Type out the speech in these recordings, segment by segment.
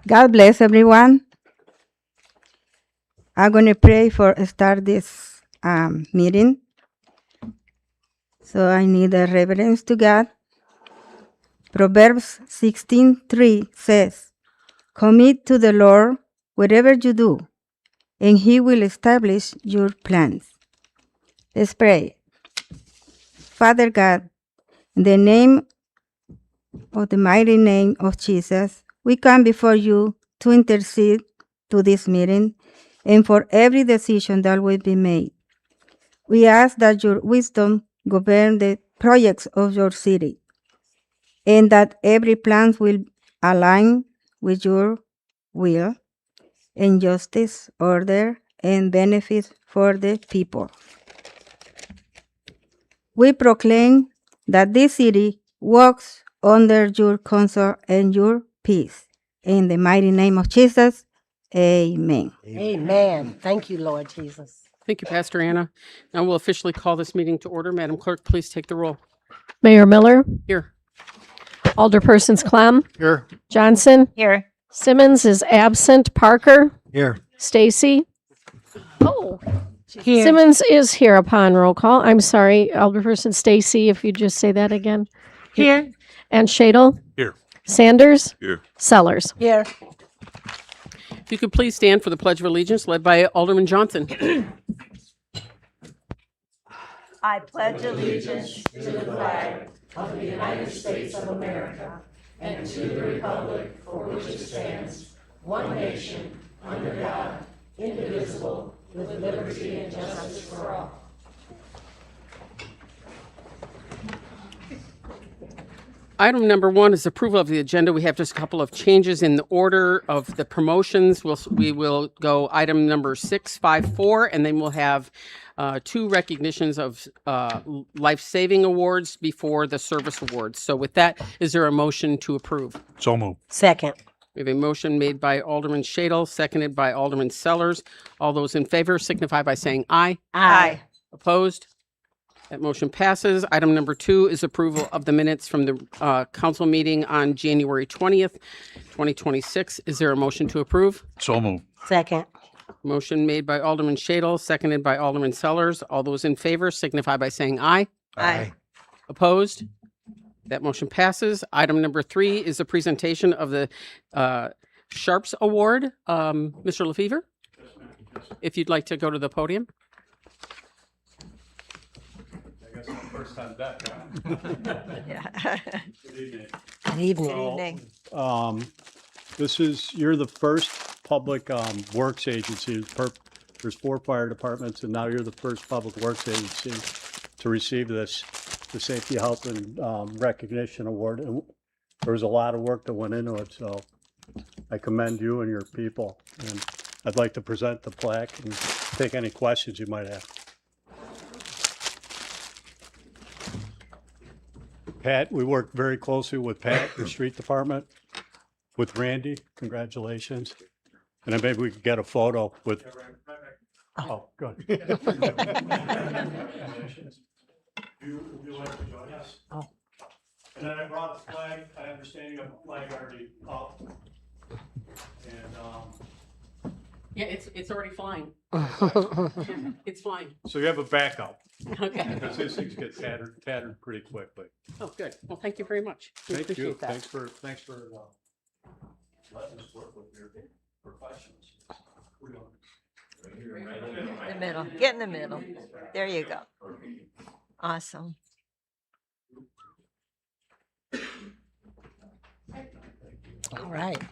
God bless everyone. I'm going to pray for start this meeting. So I need a reverence to God. Proverbs 16:3 says, "Commit to the Lord whatever you do, and He will establish your plans." Let's pray. Father God, in the name of the mighty name of Jesus, we come before you to intercede to this meeting and for every decision that will be made. We ask that your wisdom govern the projects of your city and that every plan will align with your will and justice, order, and benefit for the people. We proclaim that this city walks under your counsel and your peace. In the mighty name of Jesus, amen. Amen. Thank you, Lord Jesus. Thank you, Pastor Anna. Now we'll officially call this meeting to order. Madam Clerk, please take the roll. Mayor Miller, Here. Alderpersons Clem, Here. Johnson, Here. Simmons is absent, Parker, Here. Stacy. Oh, Here. Simmons is here upon roll call. I'm sorry, Alderperson Stacy, if you just say that again. Here. And Shadle. Here. Sanders. Here. Sellers. Here. If you could please stand for the Pledge of Allegiance led by Alderman Johnson. I pledge allegiance Item number 1 is approval of the agenda. We have just a couple of changes in the order of the promotions. We will go item number 654, and then we'll have 2 recognitions of life-saving awards before the service awards. So with that, is there a motion to approve? So moved. second. We have a motion made by Alderman Shadle, seconded by Alderman Sellers. All those in favor signify by saying aye. Aye. Opposed? That motion passes. Item number 2 is approval of the minutes from the council meeting on January 20th, 2026. Is there a motion to approve? So moved. Second. Motion made by Alderman Shadle, seconded by Alderman Sellers. All those in favor signify by saying aye. Aye. Opposed? That motion passes. Item number 3 is a presentation of the Sharps Award. Mr. Lefevre, if you'd like to go to the podium. I guess my first time back. Good evening. Good evening. You're the first public works agency. There's 4 fire departments, and now you're the first public works agency to receive this, the Safety, Health, and Recognition Award. And there was a lot of work that went into it, so I commend you and your people. And I'd like to present the plaque and take any questions you might have. Pat, we worked very closely with Pat, the street department, with Randy. Congratulations. And then maybe we could get a photo with. Oh, good. Would you like to join us? Oh. And then I brought the flag, I have understanding of the flag already up. And, Yeah, it's already flying. It's flying. so you have a backup, Okay. because these things get tattered pretty quickly. Oh, good. Well, thank you very much. We Thank you. appreciate that. Thanks for letting us work with your professionals. The middle. Get in the middle. There you go. Awesome. All right.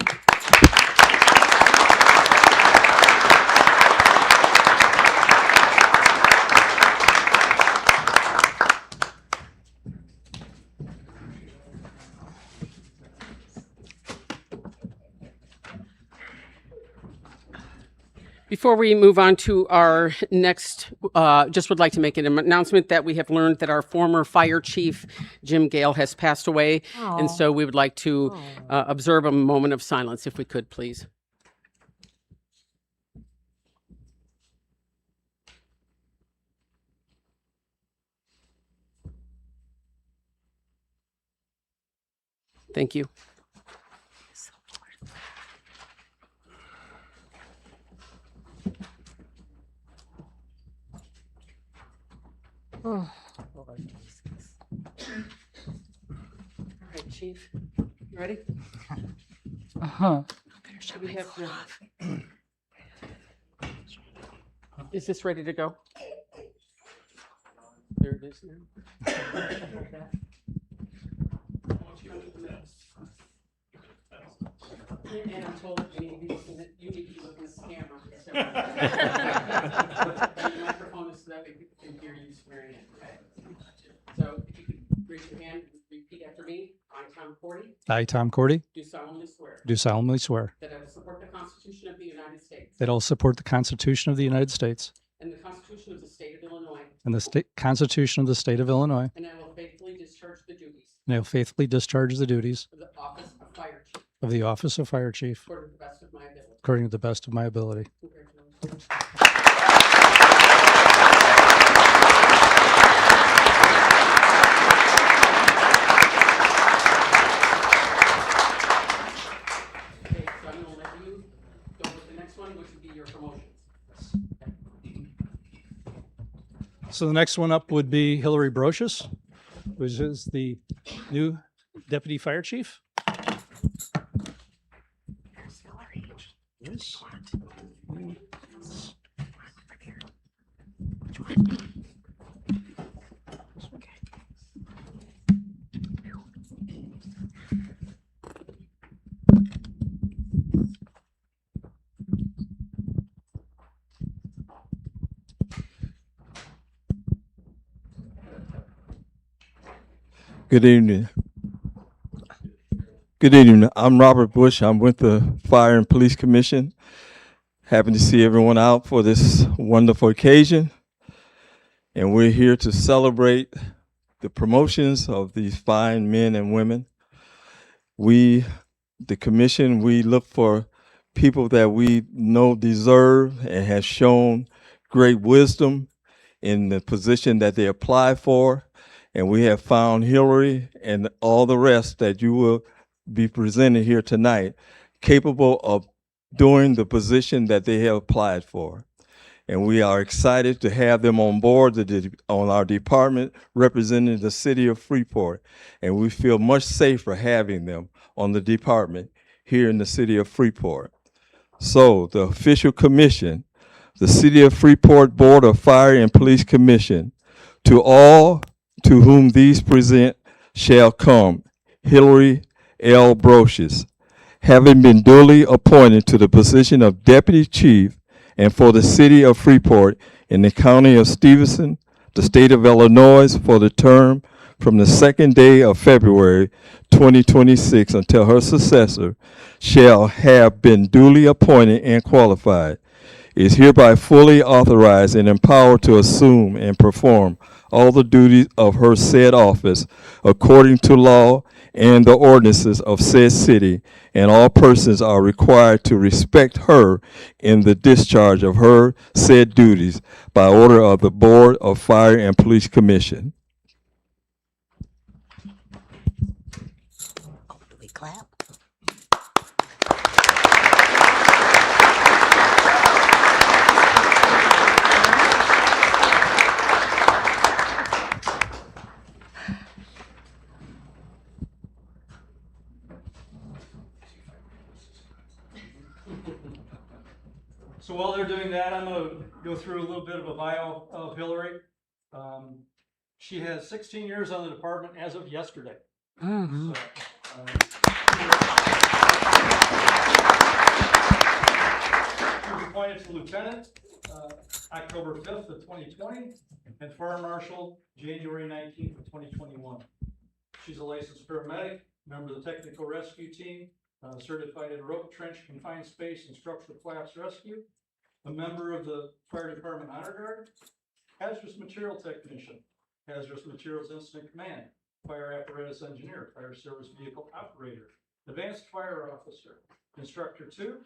Before we move on to our next, just would like to make an announcement that we have learned that our former fire chief, Jim Gale, has passed away. And so we would like to observe a moment of silence, if we could, please. Thank you. Oh, Lord Jesus. All right, Chief, you ready? Should we have Is this ready to go? There it is now. And I'm told you need to be looking at the camera. The microphone is so that way people can hear you swearing in, okay? So if you could raise your hand and repeat after me. I, Tom Cordy, I, Tom Cordy, do solemnly swear do solemnly swear that I will support the Constitution of the United States that I will support the Constitution of the United States and the Constitution of the State of Illinois, and the Constitution of the State of Illinois, and I will faithfully discharge the duties and I will faithfully discharge the duties of the office of Fire Chief of the Office of Fire Chief according to the best of my ability. according to the best of my ability. Congratulations. Okay, so I'm gonna let you go with the next one, which would be your promotions. So the next one up would be Hillary Brocious, which is the new Deputy Fire Chief. Yes. Good evening. Good evening. I'm Robert Bush. I'm with the Fire and Police Commission. Happy to see everyone out for this wonderful occasion. And we're here to celebrate the promotions of these fine men and women. We, the commission, we look for people that we know deserve and have shown great wisdom in the position that they apply for. And we have found Hillary and all the rest that you will be presented here tonight capable of doing the position that they have applied for. And we are excited to have them on board on our department representing the city of Freeport. And we feel much safer having them on the department here in the city of Freeport. So the official commission, the City of Freeport Board of Fire and Police Commission, to all to whom these present shall come Hillary L. Brocious, having been duly appointed to the position of Deputy Chief and for the City of Freeport in the County of Stevenson, the State of Illinois, for the term from the second day of February 2026 until her successor shall have been duly appointed and qualified, is hereby fully authorized and empowered to assume and perform all the duties of her said office according to law and the ordinances of said city, and all persons are required to respect her in the discharge of her said duties by order of the Board of Fire and Police Commission. We clap. So while they're doing that, I'm going to go through a little bit of a bio of Hillary. She has 16 years on the department as of yesterday. Mm-hmm. She was appointed to lieutenant October 5th of 2020 and fire marshal January 19th of 2021. She's a licensed paramedic, member of the technical rescue team, certified in rope, trench, confined space, and structural collapse rescue, a member of the fire department honor guard, hazardous material technician, hazardous materials incident command, fire apparatus engineer, fire service vehicle operator, advanced fire officer, instructor 2,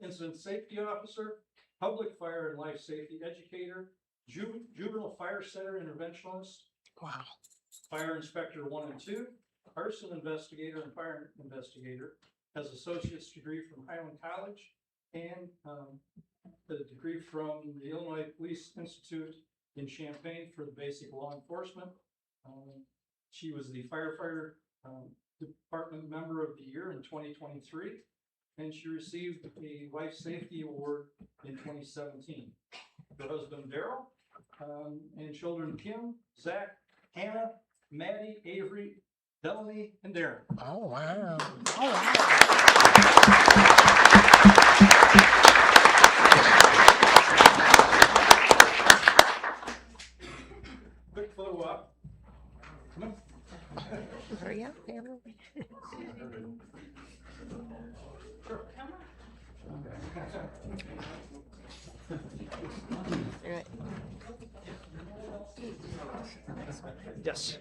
incident safety officer, public fire and life safety educator, juvenile fire center interventionist, Wow. fire inspector 1 and 2, arson investigator and fire investigator, has associate's degree from Highland College and the degree from the Illinois Police Institute in Champaign for the basic law enforcement. She was the firefighter department member of the year in 2023, and she received a life safety award in 2017. Her husband Daryl, and children Kim, Zach, Hannah, Maddie, Avery, Delaney, and Darren. Oh, wow. Quick photo op. Come on. Hurry up, Hannah. Right. Yes.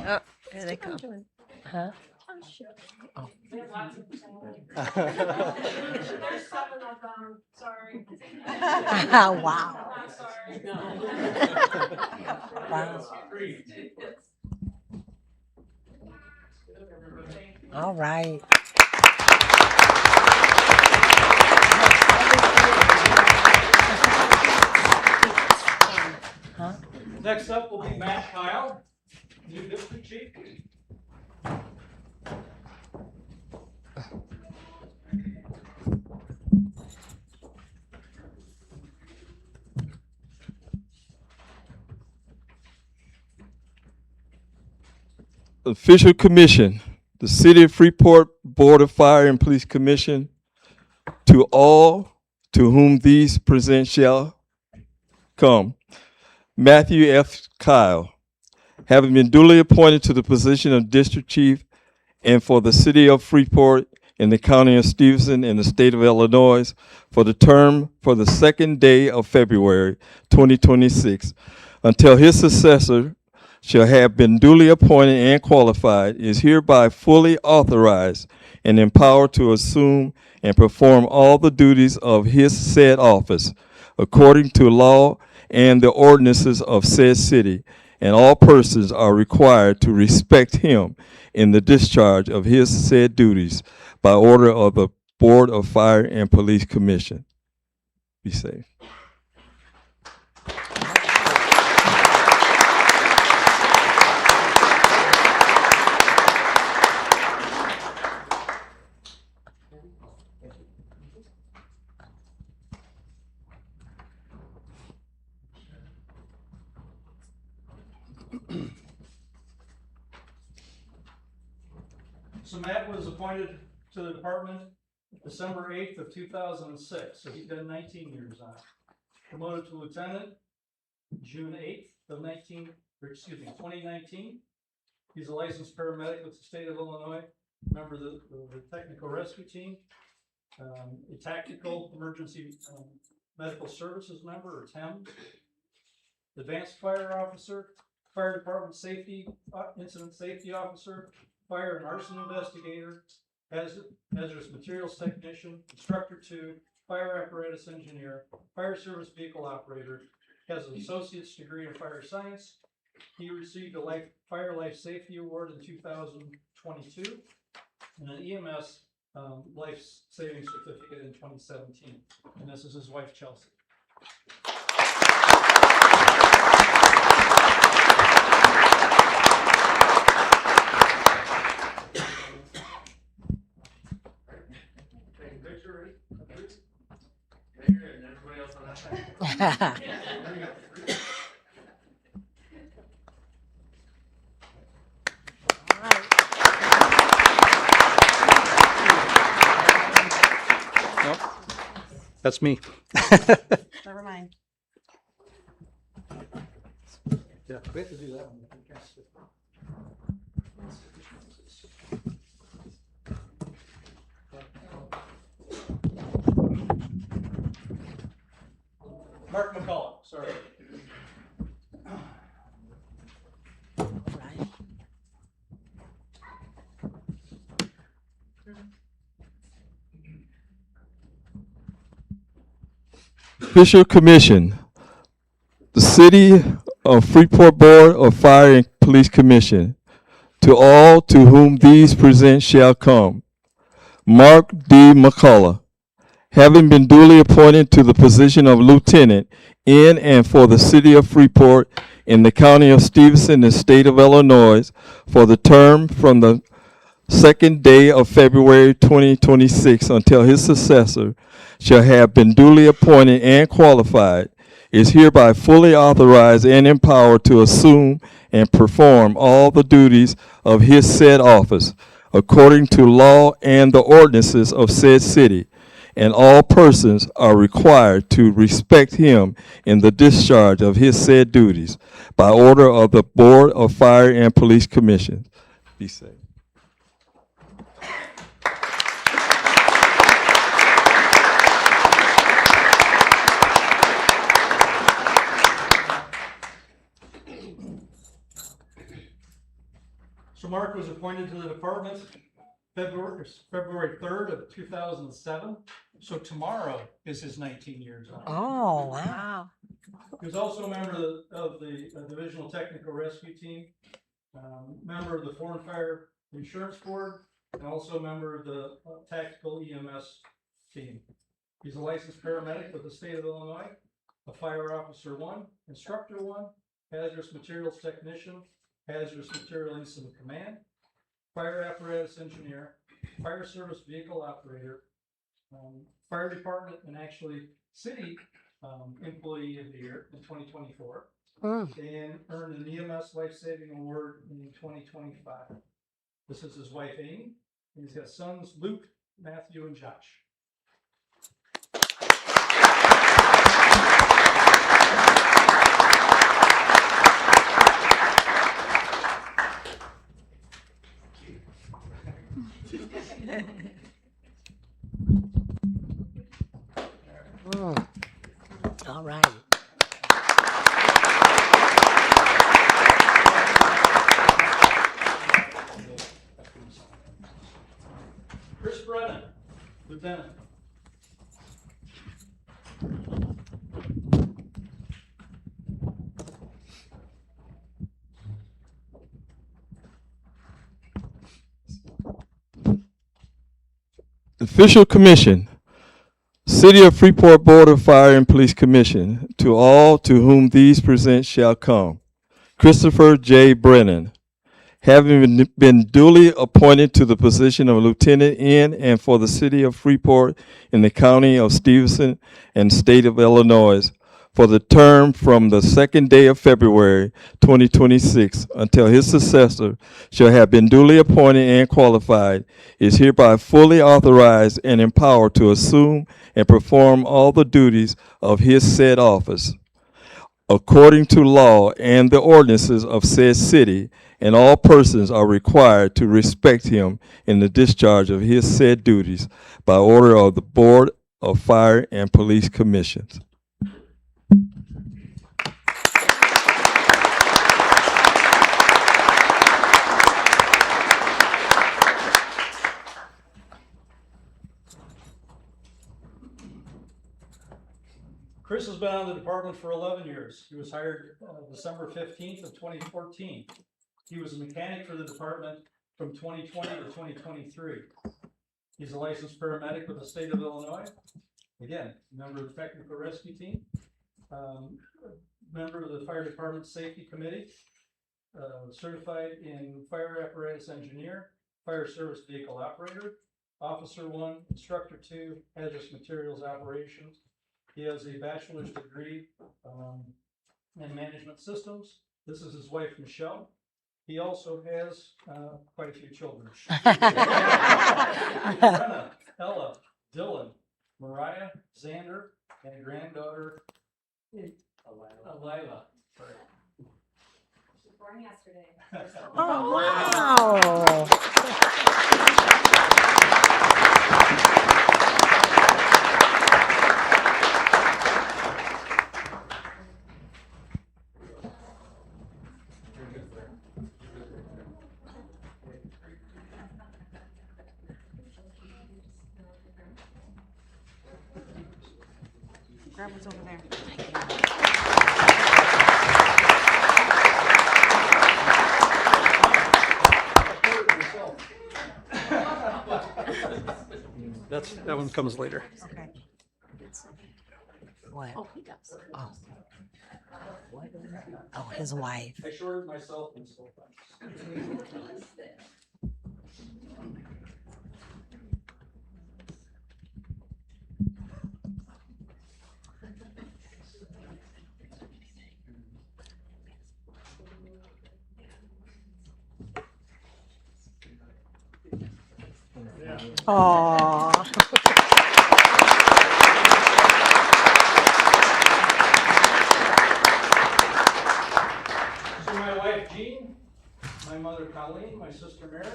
Oh, here they come. Huh? Wow. Wow. All right. Next up will be Matt Kyle, new district chief. Official commission, the City of Freeport Board of Fire and Police Commission, to all to whom these present shall come. Matthew F. Kyle, having been duly appointed to the position of District Chief and for the City of Freeport in the County of Stevenson in the State of Illinois for the term for the second day of February 2026, until his successor shall have been duly appointed and qualified, is hereby fully authorized and empowered to assume and perform all the duties of his said office according to law and the ordinances of said city, and all persons are required to respect him in the discharge of his said duties by order of the Board of Fire and Police Commission. Be safe. So Matt was appointed to the department December 8th of 2006, so he's done 19 years on it. Promoted to lieutenant June 8th of 2019. He's a licensed paramedic with the state of Illinois, member of the technical rescue team, a tactical emergency medical services member, or TEMS, advanced fire officer, fire department safety, incident safety officer, fire and arson investigator, hazardous materials technician, instructor 2, fire apparatus engineer, fire service vehicle operator, has an associate's degree in fire science. He received a fire life safety award in 2022 and an EMS life saving certificate in 2017. And this is his wife, Chelsea. That's me. Never mind. Yeah, we have to do that one. Mark McCullough, sorry. All right. Official commission, the City of Freeport Board of Fire and Police Commission, to all to whom these presents shall come. Mark D. McCullough, having been duly appointed to the position of lieutenant in and for the city of Freeport in the county of Stevenson and state of Illinois for the term from the second day of February 2026 until his successor shall have been duly appointed and qualified, is hereby fully authorized and empowered to assume and perform all the duties of his said office according to law and the ordinances of said city, and all persons are required to respect him in the discharge of his said duties by order of the Board of Fire and Police Commissions. Be safe. So Mark was appointed to the department February 3rd of 2007. So tomorrow is his 19 years on. Oh, wow. Wow. He was also a member of the Divisional Technical Rescue Team, member of the Foreign Fire Insurance Board, and also a member of the Tactical EMS Team. He's a licensed paramedic with the state of Illinois, a Fire Officer 1, Instructor 1, Hazardous Materials Technician, Hazardous Material Incident Command, Fire Apparatus Engineer, Fire Service Vehicle Operator, Fire Department, and actually City Employee of the Year in 2024, and earned an EMS Life Saving Award in 2025. This is his wife, Amy, and he's got sons, Luke, Matthew, and Josh. All right. Chris Brennan, Lieutenant. Official Commission, City of Freeport Board of Fire and Police Commission, to all to whom these presents shall come. Christopher J. Brennan, having been duly appointed to the position of lieutenant in and for the city of Freeport in the county of Stevenson and state of Illinois for the term from the second day of February 2026 until his successor shall have been duly appointed and qualified, is hereby fully authorized and empowered to assume and perform all the duties of his said office according to law and the ordinances of said city, and all persons are required to respect him in the discharge of his said duties by order of the Board of Fire and Police Commissions. Chris has been on the department for 11 years. He was hired December 15th of 2014. He was a mechanic for the department from 2020 to 2023. He's a licensed paramedic with the state of Illinois. Again, member of the Technical Rescue Team, member of the Fire Department Safety Committee, certified in Fire Apparatus Engineer, Fire Service Vehicle Operator, Officer 1, Instructor 2, Hazardous Materials Operations. He has a bachelor's degree in management systems. This is his wife, Michelle. He also has quite a few children. Brenna, Ella, Dylan, Mariah, Xander, and a granddaughter, Alila. She was born yesterday. Oh, wow. Grab what's over there. That one comes later. Okay. What? Oh. What? Oh, his wife. I shorted myself and so. Aww. So my wife Jean, my mother Colleen, my sister Mary,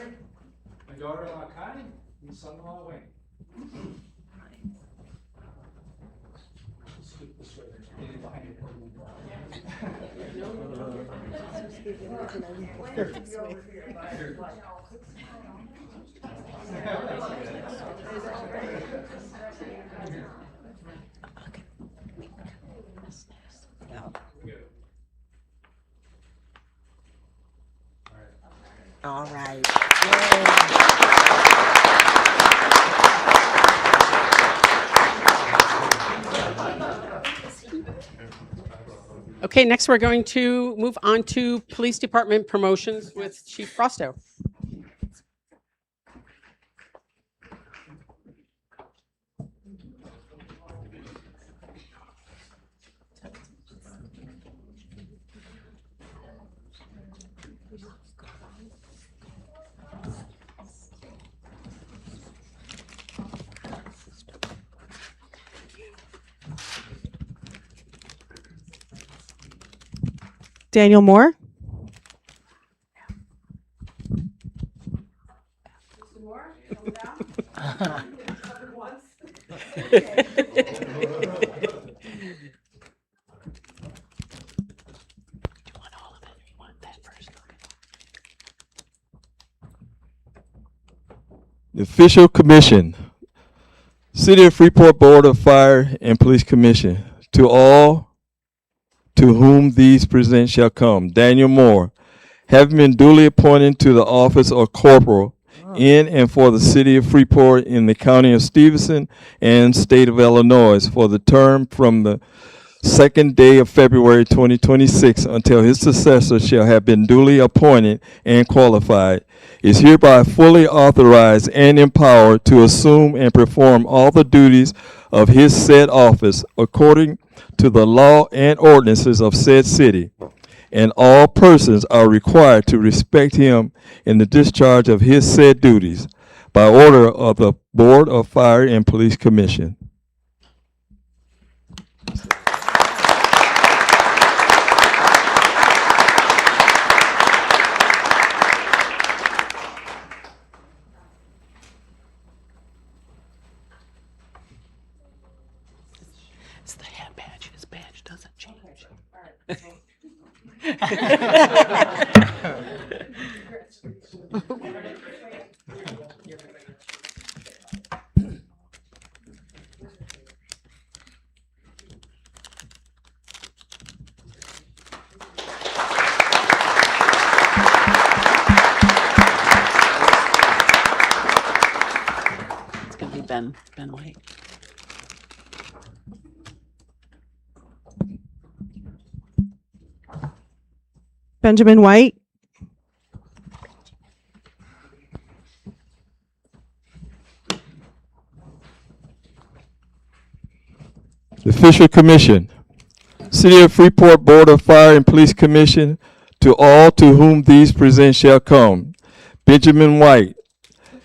my daughter-in-law Connie, and son-in-law Wayne. Scoot this way, there's Dave behind All right. Okay, next we're going to move on to police department promotions with Chief Frosto. Daniel Moore. The official commission, City of Freeport Board of Fire and Police Commission, to all to whom these present shall come. Daniel Moore, having been duly appointed to the office of corporal in and for the city of Freeport in the county of Stevenson and state of Illinois for the term from the second day of February 2026 until his successor shall have been duly appointed and qualified, is hereby fully authorized and empowered to assume and perform all the duties of his said office according to the law and ordinances of said city, and all persons are required to respect him in the discharge of his said duties by order of the Board of Fire and Police Commission. It's the hat badge. His badge doesn't change. It's gonna be Ben White. Benjamin White. The official commission, City of Freeport Board of Fire and Police Commission, to all to whom these present shall come. Benjamin White,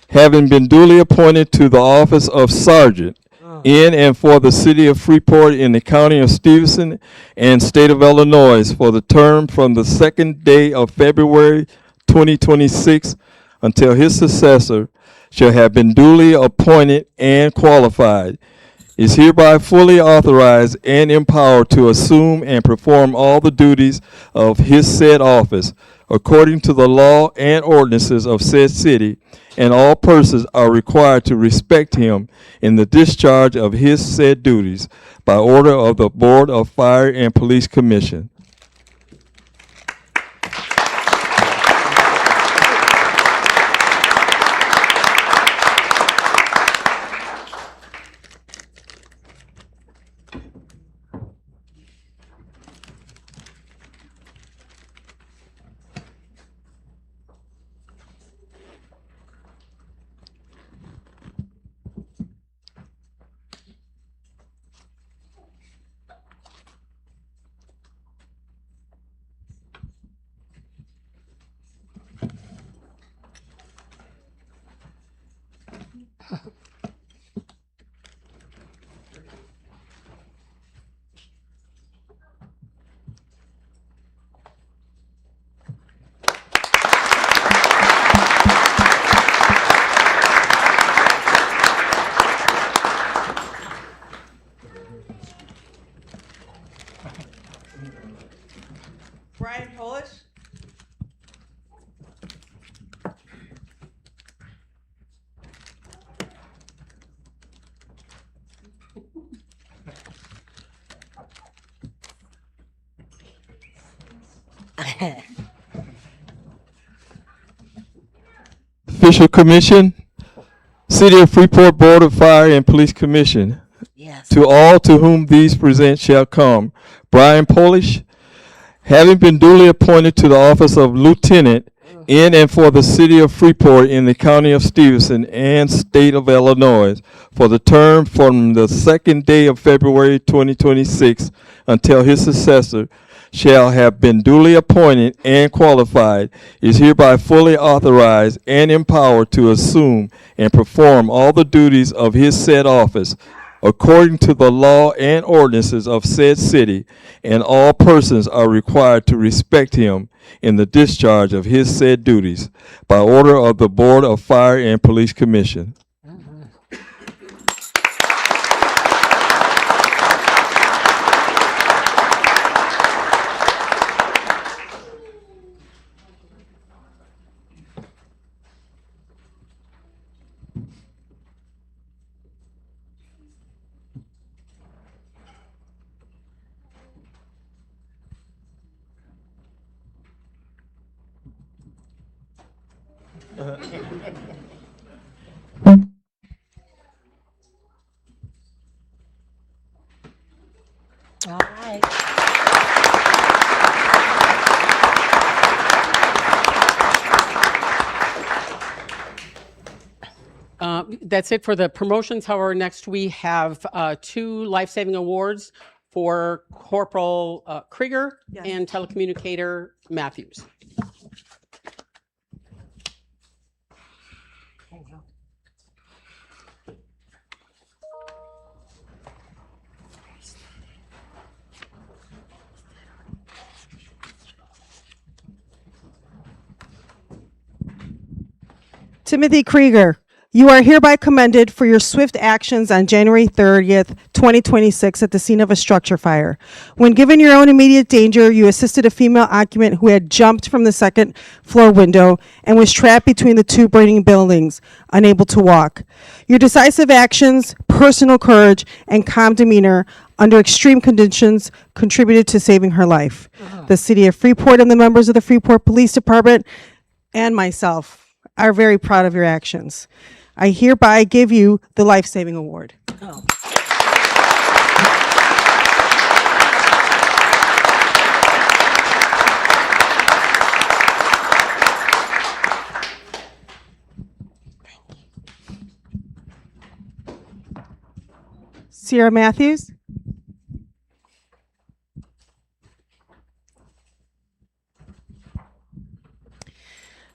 having been duly appointed to the office of sergeant in and for the city of Freeport in the county of Stevenson and state of Illinois for the term from the second day of February 2026 until his successor shall have been duly appointed and qualified, is hereby fully authorized and empowered to assume and perform all the duties of his said office according to the law and ordinances of said city, and all persons are required to respect him in the discharge of his said duties by order of the Board of Fire and Police Commission. Official Commission, City of Freeport Board of Fire and Police Commission. Yes. To all to whom these present shall come. Brian Polish, having been duly appointed to the office of Lieutenant in and for the City of Freeport in the County of Stevenson and State of Illinois for the term from the second day of February 2026 until his successor shall have been duly appointed and qualified, is hereby fully authorized and empowered to assume and perform all the duties of his said office according to the law and ordinances of said city, and all persons are required to respect him in the discharge of his said duties by order of the Board of Fire and Police Commission. All right. That's it for the promotions. However, next we have 2 life-saving awards for Corporal Krieger and telecommunicator Matthews. Timothy Krieger, you are hereby commended for your swift actions on January 30th, 2026 at the scene of a structure fire. When given your own immediate danger, you assisted a female occupant who had jumped from the second floor window and was trapped between the 2 burning buildings, unable to walk. Your decisive actions, personal courage, and calm demeanor under extreme conditions contributed to saving her life. The City of Freeport and the members of the Freeport Police Department and myself are very proud of your actions. I hereby give you the Life Saving Award. Oh. Sierra Matthews.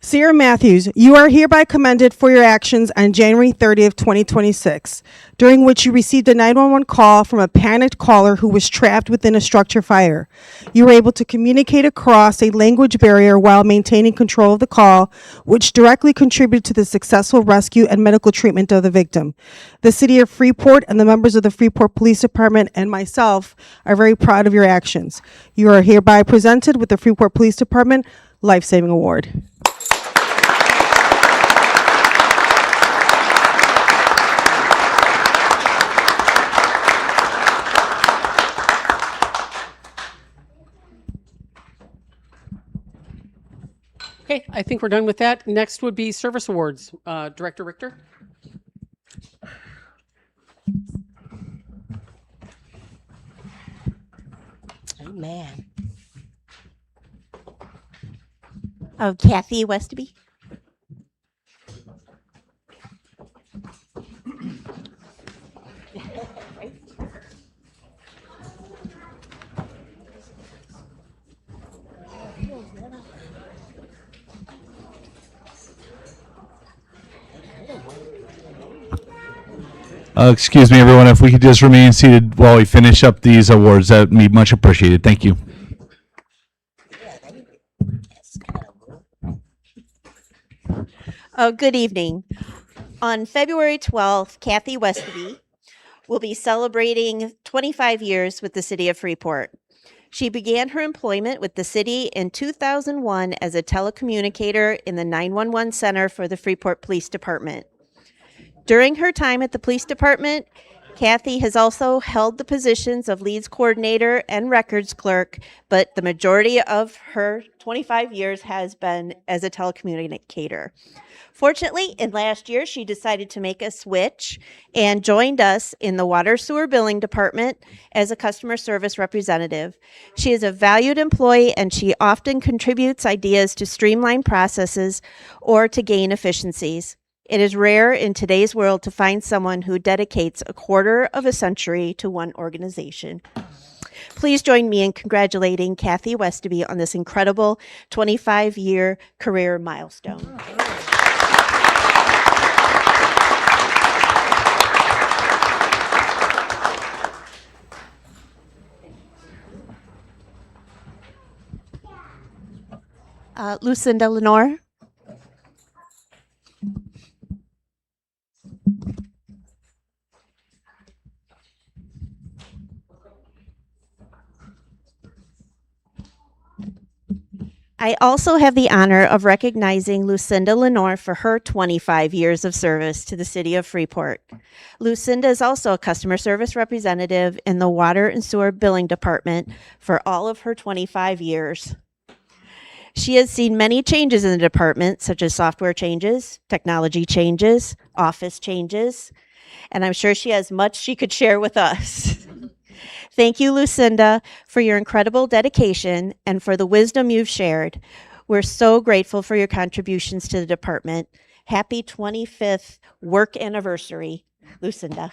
Sierra Matthews, you are hereby commended for your actions on January 30th, 2026, during which you received a 911 call from a panicked caller who was trapped within a structure fire. You were able to communicate across a language barrier while maintaining control of the call, which directly contributed to the successful rescue and medical treatment of the victim. The City of Freeport and the members of the Freeport Police Department and myself are very proud of your actions. You are hereby presented with the Freeport Police Department Life Saving Award. Okay, I think we're done with that. Next would be service awards. Director Richter? Amen. Oh, Kathy Westby. Excuse me, everyone. If we could just remain seated while we finish up these awards, that would be much appreciated. Thank you. Oh, good evening. On February 12th, Kathy Westby will be celebrating 25 years with the City of Freeport. She began her employment with the city in 2001 as a telecommunicator in the 911 Center for the Freeport Police Department. During her time at the police department, Kathy has also held the positions of leads coordinator and records clerk, but the majority of her 25 years has been as a telecommunicator. Fortunately, in last year, she decided to make a switch and joined us in the water sewer billing department as a customer service representative. She is a valued employee and she often contributes ideas to streamline processes or to gain efficiencies. It is rare in today's world to find someone who dedicates a quarter of a century to one organization. Please join me in congratulating Kathy Westaby on this incredible 25-year career milestone. Lucinda Lenore. I also have the honor of recognizing Lucinda Lenore for her 25 years of service to the city of Freeport. Lucinda is also a customer service representative in the water and sewer billing department for all of her 25 years. She has seen many changes in the department, such as software changes, technology changes, office changes, and I'm sure she has much she could share with us. Thank you, Lucinda, for your incredible dedication and for the wisdom you've shared. We're so grateful for your contributions to the department. Happy 25th work anniversary, Lucinda.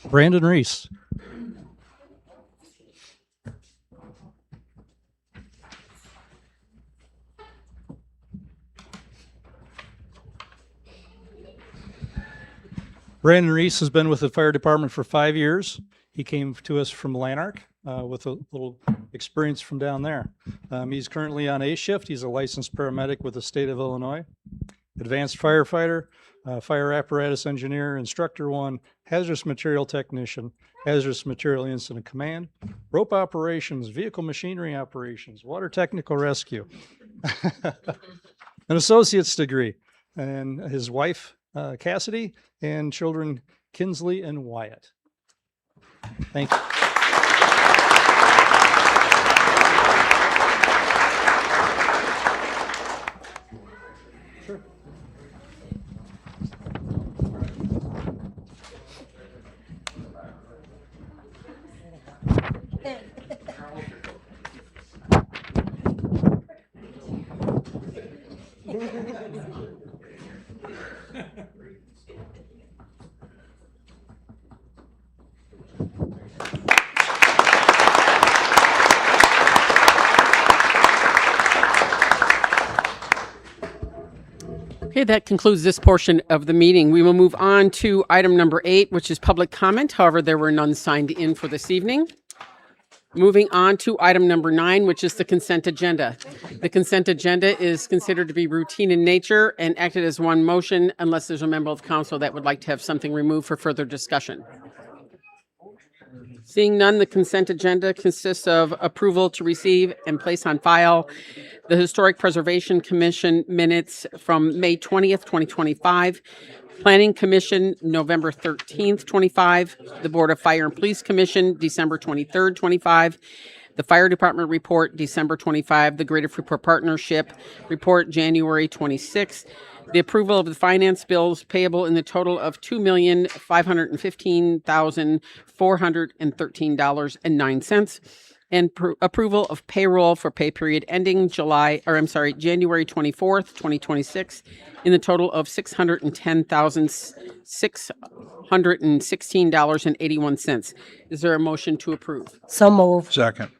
Brandon Reese. Brandon Reese has been with the fire department for 5 years. He came to us from Lanark with a little experience from down there. He's currently on A shift. He's a licensed paramedic with the state of Illinois. Advanced firefighter, fire apparatus engineer, instructor 1, hazardous material technician, hazardous material incident command, rope operations, vehicle machinery operations, water technical rescue, an associate's degree, and his wife, Cassidy, and children Kinsley and Wyatt. Thank you. Sure. Okay, that concludes this portion of the meeting. We will move on to item number 8, which is public comment. However, there were none signed in for this evening. Moving on to item number 9, which is the consent agenda. The consent agenda is considered to be routine in nature and acted as one motion unless there's a member of council that would like to have something removed for further discussion. Seeing none, the consent agenda consists of approval to receive and place on file the Historic Preservation Commission minutes from May 20th, 2025, Planning Commission, November 13th, 25, the Board of Fire and Police Commission, December 23rd, 25, the Fire Department Report, December 25, the Greater Freeport Partnership Report, January 26th, the approval of the finance bills payable in the total of $2,515,413.09, and approval of payroll for pay period ending January 24th, 2026, in the total of $610,616.81. Is there a motion to approve? So moved. Second.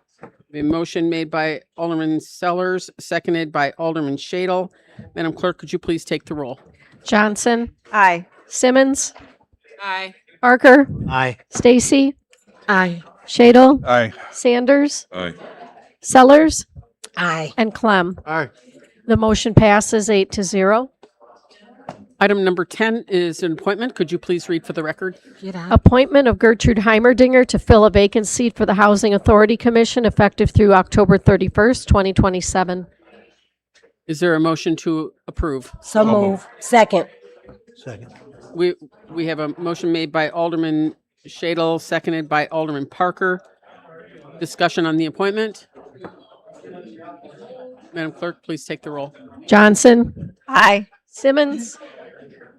A motion made by Alderman Sellers, seconded by Alderman Shadle. Madam Clerk, could you please take the roll? Johnson, Aye. Simmons, Aye. Barker, Aye. Stacy, Aye. Shadle, Aye. Sanders, Aye. Sellers, Aye. and Clem. Aye. The motion passes 8-0. Item number 10 is an appointment. Could you please read for the record? Appointment of Gertrude Heimerdinger to fill a vacant seat for the Housing Authority Commission effective through October 31st, 2027. Is there a motion to approve? So move. Second. Second. We have a motion made by Alderman Shadle, seconded by Alderman Parker. Discussion on the appointment. Madam Clerk, please take the roll. Johnson. Aye. Simmons.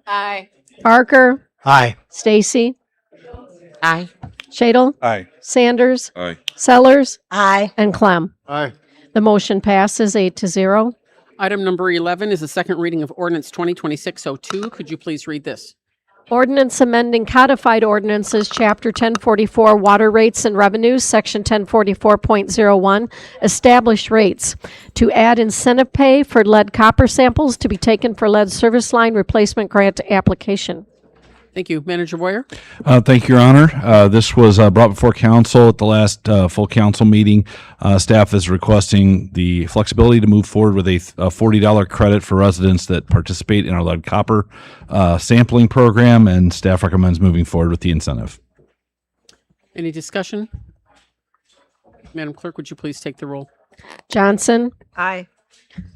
Aye. Parker. Aye. Stacy. Aye. Shadle. Aye. Sanders. Aye. Sellers. Aye. And Clem. Aye. The motion passes 8-0. Item number 11 is the second reading of ordinance 2026-02. Could you please read this? Ordinance amending codified ordinances, Chapter 1044, Water Rates and Revenues, Section 1044.01, Established Rates, to add incentive pay for lead copper samples to be taken for lead service line replacement grant application. Thank you. Manager Boyer? Thank you, Your Honor. This was brought before council at the last full council meeting. Staff is requesting the flexibility to move forward with a $40 credit for residents that participate in our lead copper sampling program, and staff recommends moving forward with the incentive. Any discussion? Madam Clerk, would you please take the roll? Johnson. Aye.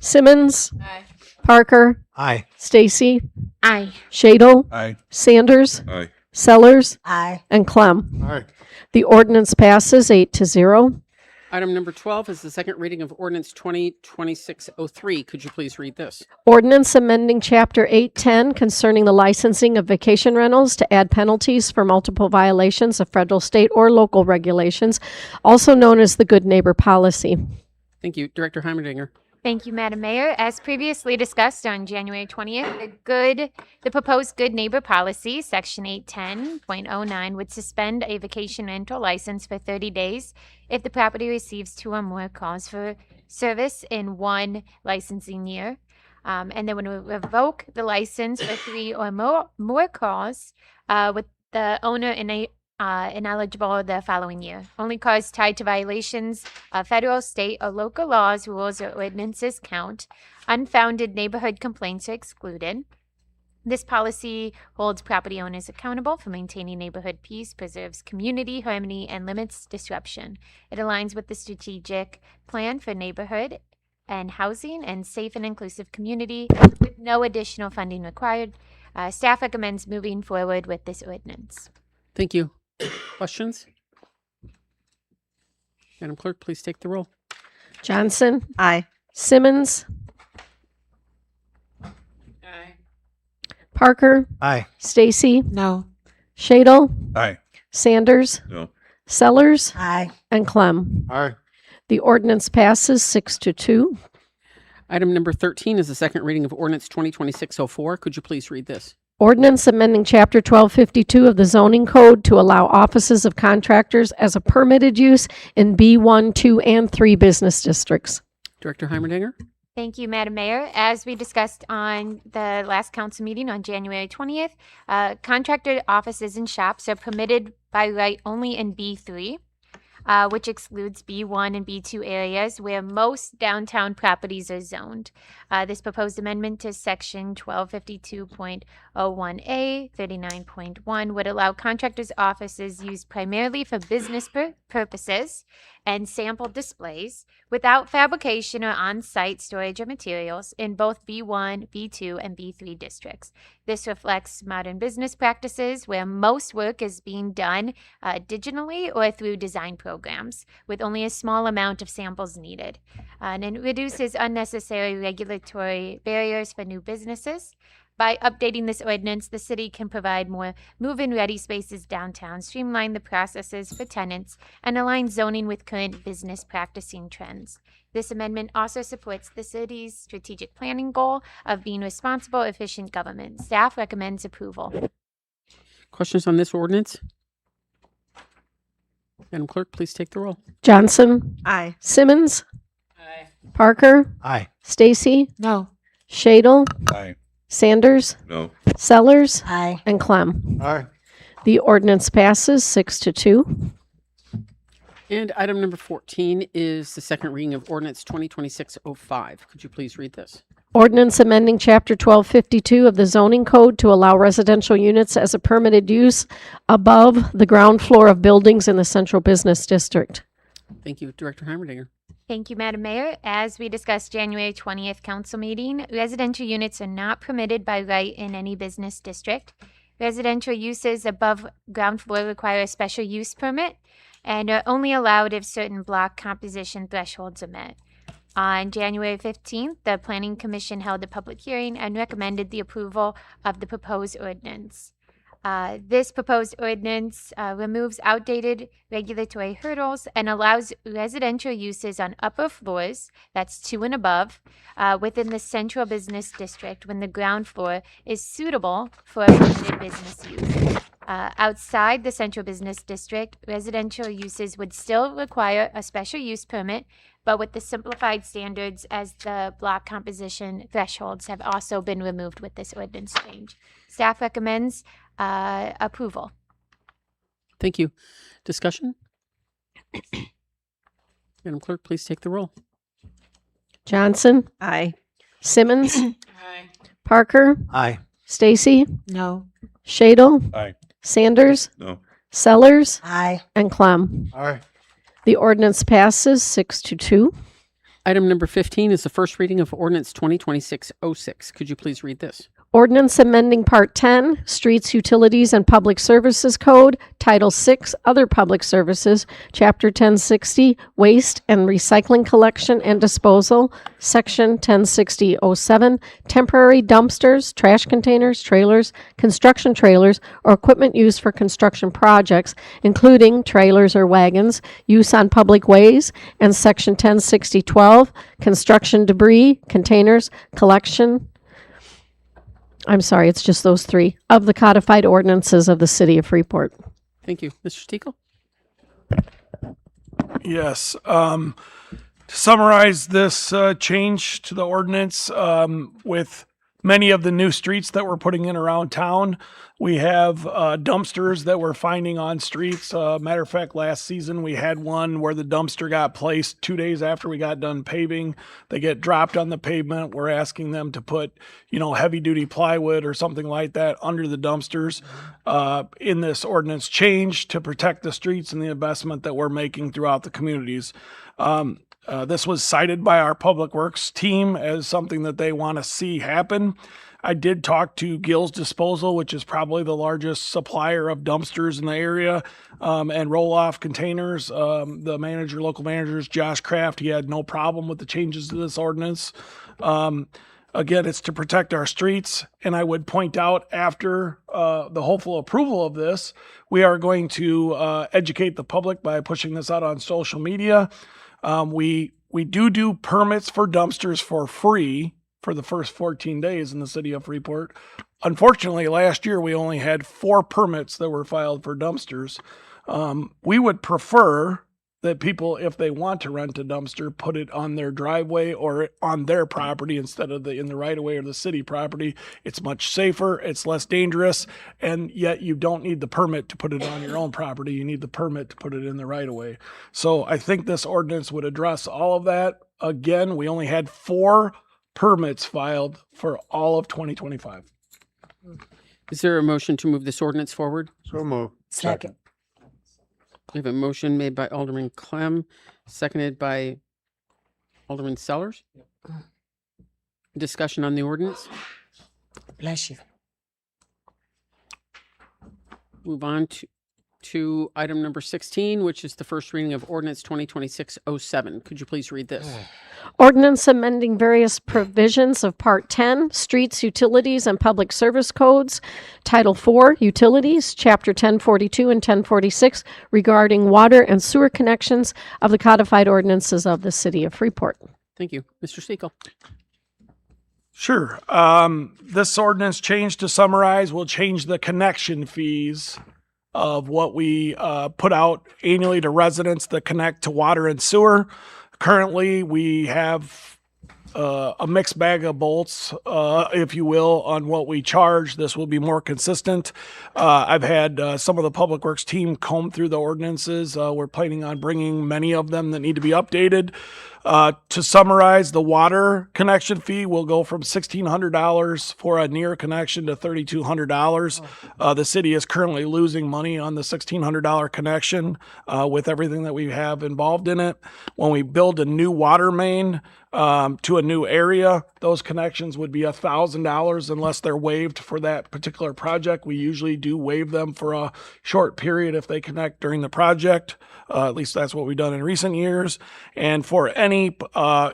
Simmons. Aye. Parker. Aye. Stacy. Aye. Shadle. Aye. Sanders. Aye. Sellers. Aye. And Clem. Aye. The ordinance passes 8-0. Item number 12 is the second reading of ordinance 2026-03. Could you please read this? Ordinance amending Chapter 810 concerning the licensing of vacation rentals to add penalties for multiple violations of federal, state, or local regulations, also known as the Good Neighbor Policy. Thank you. Director Heimerdinger. Thank you, Madam Mayor. As previously discussed on January 20th, the proposed Good Neighbor Policy, Section 810.09, would suspend a vacation rental license for 30 days if the property receives 2 or more calls for service in one licensing year. And then would revoke the license for 3 or more calls with the owner ineligible the following year. Only cause tied to violations of federal, state, or local laws, rules, or ordinances count. Unfounded neighborhood complaints are excluded. This policy holds property owners accountable for maintaining neighborhood peace, preserves community harmony, and limits disruption. It aligns with the strategic plan for neighborhood and housing and safe and inclusive community with no additional funding required. Staff recommends moving forward with this ordinance. Thank you. Questions? Madam Clerk, please take the roll. Johnson. Aye. Simmons. Aye. Parker. Aye. Stacy. No. Shadle. Aye. Sanders. No. Sellers. Aye. And Clem. Aye. The ordinance passes 6-2. Item number 13 is the second reading of ordinance 2026-04. Could you please read this? Ordinance amending Chapter 1252 of the zoning code to allow offices of contractors as a permitted use in B1, 2, and 3 business districts. Director Heimerdinger? Thank you, Madam Mayor. As we discussed on the last council meeting on January 20th, contractor offices and shops are permitted by right only in B3, which excludes B1 and B2 areas where most downtown properties are zoned. This proposed amendment to Section 1252.01A 39.1 would allow contractors' offices used primarily for business purposes and sample displays without fabrication or on-site storage of materials in both B1, B2, and B3 districts. This reflects modern business practices where most work is being done digitally or through design programs with only a small amount of samples needed. And it reduces unnecessary regulatory barriers for new businesses. By updating this ordinance, the city can provide more move-in ready spaces downtown, streamline the processes for tenants, and align zoning with current business practicing trends. This amendment also supports the city's strategic planning goal of being responsible, efficient government. Staff recommends approval. Questions on this ordinance? Madam Clerk, please take the roll. Johnson. Aye. Simmons. Aye. Parker. Aye. Stacy. No. Shadle. Aye. Sanders. No. Sellers. Aye. And Clem. Aye. The ordinance passes 6-2. And item number 14 is the second reading of ordinance 2026-05. Could you please read this? Ordinance amending Chapter 1252 of the zoning code to allow residential units as a permitted use above the ground floor of buildings in the central business district. Thank you. Director Heimerdinger. Thank you, Madam Mayor. As we discussed January 20th council meeting, residential units are not permitted by right in any business district. Residential uses above ground floor require a special use permit and are only allowed if certain block composition thresholds are met. On January 15th, the Planning Commission held a public hearing and recommended the approval of the proposed ordinance. This proposed ordinance removes outdated regulatory hurdles and allows residential uses on upper floors, that's 2 and above, within the central business district when the ground floor is suitable for a permitted business use. Outside the central business district, residential uses would still require a special use permit, but with the simplified standards as the block composition thresholds have also been removed with this ordinance change. Staff recommends approval. Thank you. Discussion? Madam Clerk, please take the roll. Johnson, Aye. Simmons, Aye. Parker, Aye. Stacy, No. Shadle, Aye. Sanders, No. Sellers, Aye. and Clem. Aye. The ordinance passes 6-2. Item number 15 is the first reading of ordinance 2026-06. Could you please read this? Ordinance amending Part 10, Streets, Utilities, and Public Services Code, Title 6, Other Public Services, Chapter 1060, Waste and Recycling Collection and Disposal, Section 1060-07, Temporary Dumpsters, Trash Containers, Trailers, Construction Trailers, or equipment used for construction projects, including trailers or wagons, use on public ways, and Section 1060-12, Construction Debris, Containers, Collection, it's just those three, of the codified ordinances of the City of Freeport. Thank you. Mr. Stiegel? Yes. To summarize this change to the ordinance, with many of the new streets that we're putting in around town, we have dumpsters that we're finding on streets. Matter of fact, last season we had one where the dumpster got placed 2 days after we got done paving. They get dropped on the pavement. We're asking them to put, heavy duty plywood or something like that under the dumpsters in this ordinance change to protect the streets and the investment that we're making throughout the communities. This was cited by our Public Works team as something that they want to see happen. I did talk to Gill's Disposal, which is probably the largest supplier of dumpsters in the area, and roll-off containers. The local manager is Josh Kraft. He had no problem with the changes to this ordinance. Again, it's to protect our streets, and I would point out after the hopeful approval of this, we are going to educate the public by pushing this out on social media. We do permits for dumpsters for free for the first 14 days in the city of Freeport. Unfortunately, last year we only had 4 permits that were filed for dumpsters. We would prefer that people, if they want to rent a dumpster, put it on their driveway or on their property instead of in the right of way or the city property. It's much safer, it's less dangerous, and yet you don't need the permit to put it on your own property. You need the permit to put it in the right of way. So I think this ordinance would address all of that. Again, we only had 4 permits filed for all of 2025. Is there a motion to move this ordinance forward? So move. Second. We have a motion made by Alderman Clem, seconded by Alderman Sellers. Discussion on the ordinance. Bless you. Move on to item number 16, which is the first reading of ordinance 2026-07. Could you please read this? Ordinance amending various provisions of Part 10, Streets, Utilities, and Public Service Codes, Title 4, Utilities, Chapter 1042 and 1046, regarding water and sewer connections of the codified ordinances of the City of Freeport. Thank you. Mr. Stiegel? Sure. This ordinance change, to summarize, will change the connection fees of what we put out annually to residents that connect to water and sewer. Currently, we have a mixed bag of bolts, if you will, on what we charge. This will be more consistent. I've had some of the Public Works team comb through the ordinances. We're planning on bringing many of them that need to be updated. To summarize, the water connection fee will go from $1,600 for a near connection to $3,200. The city is currently losing money on the $1,600 connection with everything that we have involved in it. When we build a new water main to a new area, those connections would be $1,000 unless they're waived for that particular project. We usually do waive them for a short period if they connect during the project. At least that's what we've done in recent years. And for any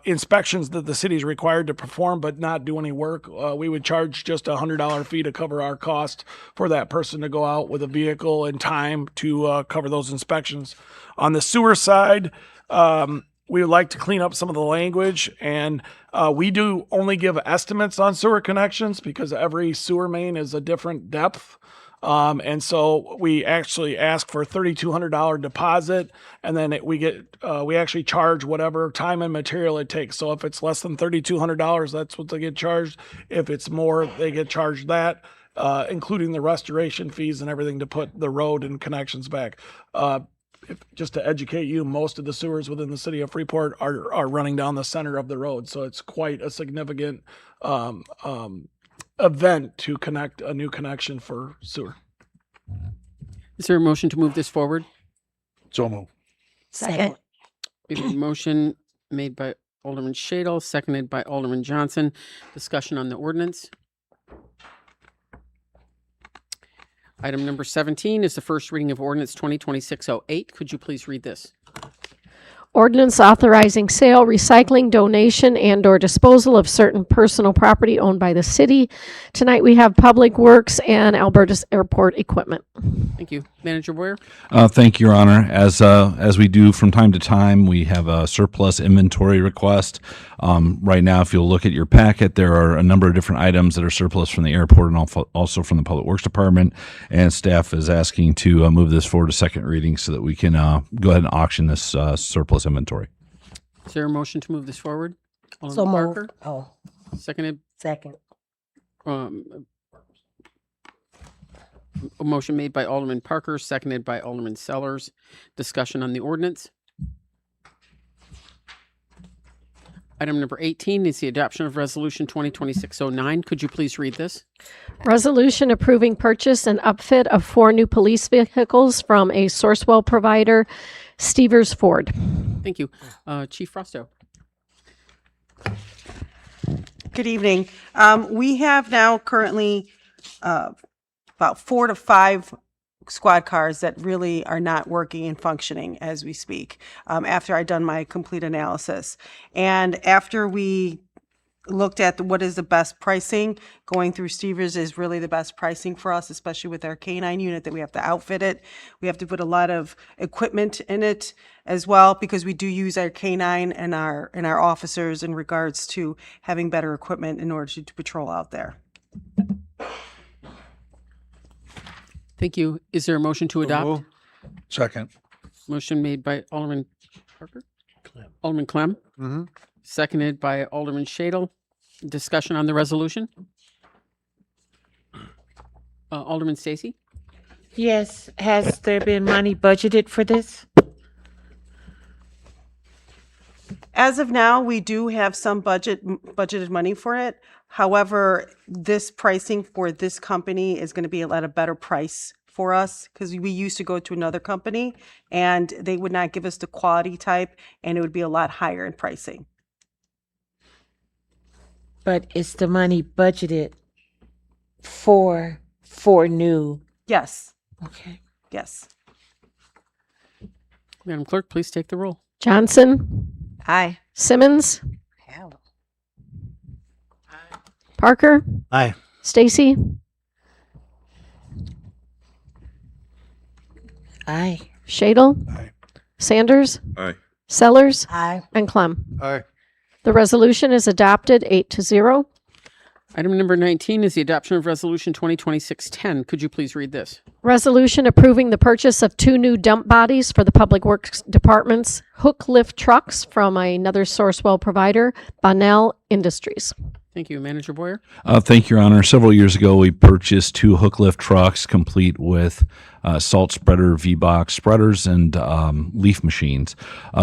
inspections that the city is required to perform but not do any work, we would charge just a $100 fee to cover our cost for that person to go out with a vehicle in time to cover those inspections. On the sewer side, we would like to clean up some of the language, and we do only give estimates on sewer connections because every sewer main is a different depth. And so we actually ask for a $3,200 deposit, and then we actually charge whatever time and material it takes. So if it's less than $3,200, that's what they get charged. If it's more, they get charged that, including the restoration fees and everything to put the road and connections back. Just to educate you, most of the sewers within the city of Freeport are running down the center of the road. So it's quite a significant event to connect a new connection for sewer. Is there a motion to move this forward? So move. Second. We have a motion made by Alderman Shadle, seconded by Alderman Johnson. Discussion on the ordinance. Item number 17 is the first reading of ordinance 2026-08. Could you please read this? Ordinance authorizing sale, recycling, donation, and/or disposal of certain personal property owned by the city. Tonight we have Public Works and Alberta's Airport equipment. Thank you. Manager Boyer? Thank you, Your Honor. As we do from time to time, we have a surplus inventory request. Right now, if you'll look at your packet, there are a number of different items that are surplus from the airport and also from the Public Works Department. And staff is asking to move this forward to second reading so that we can go ahead and auction this surplus inventory. Is there a motion to move this forward? Alderman So Parker? moved. Oh, Seconded. second. A motion made by Alderman Parker, seconded by Alderman Sellers. Discussion on the ordinance. Item number 18 is the adoption of Resolution 2026-09. Could you please read this? Resolution approving purchase and upfit of 4 new police vehicles from a Sourcewell provider, Stevers Ford. Thank you. Chief Frosto. Good evening. We have now currently about 4 to 5 squad cars that really are not working and functioning as we speak, after I'd done my complete analysis. And after we looked at what is the best pricing, going through Stevers is really the best pricing for us, especially with our K9 unit that we have to outfit it. We have to put a lot of equipment in it as well, because we do use our K9 and our officers in regards to having better equipment in order to patrol out there. Thank you. Is there a motion to adopt? Second. Motion made by Alderman Parker? Alderman Clem? Mm-hmm. Seconded by Alderman Shadle. Discussion on the resolution? Alderman Stacy? Yes. Has there been money budgeted for this? As of now, we do have some budgeted money for it. However, this pricing for this company is going to be at a better price for us, because we used to go to another company and they would not give us the quality type, and it would be a lot higher in pricing. But is the money budgeted for new? Yes, Okay. yes. Madam Clerk, please take the roll. Johnson, Aye. Simmons, Parker, Aye. Stacy, Aye. Shadle, Aye. Sanders, Aye. Sellers, Aye. and Clem. Aye. The resolution is adopted 8-0. Item number 19 is the adoption of Resolution 2026-10. Could you please read this? Resolution approving the purchase of 2 new dump bodies for the Public Works Department's hook lift trucks from another Sourcewell provider, Bonnell Industries. Thank you. Manager Boyer? Thank you, Your Honor. Several years ago, we purchased 2 hook lift trucks complete with salt spreader, V-box spreaders, and leaf machines.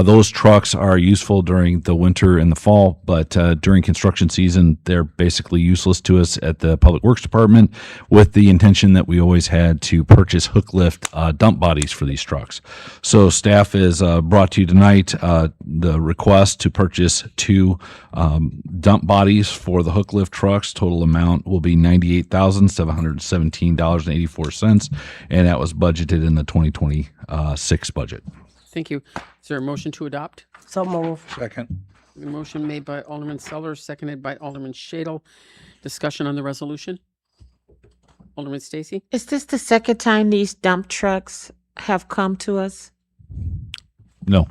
Those trucks are useful during the winter and the fall, but during construction season, they're basically useless to us at the Public Works Department, with the intention that we always had to purchase hook lift dump bodies for these trucks. So staff has brought to you tonight the request to purchase 2 dump bodies for the hook lift trucks. Total amount will be $98,717.84, and that was budgeted in the 2026 budget. Thank you. Is there a motion to adopt? So move. Second. A motion made by Alderman Sellers, seconded by Alderman Shadle. Discussion on the resolution? Alderman Stacy? Is this the second time these dump trucks have come to us? No.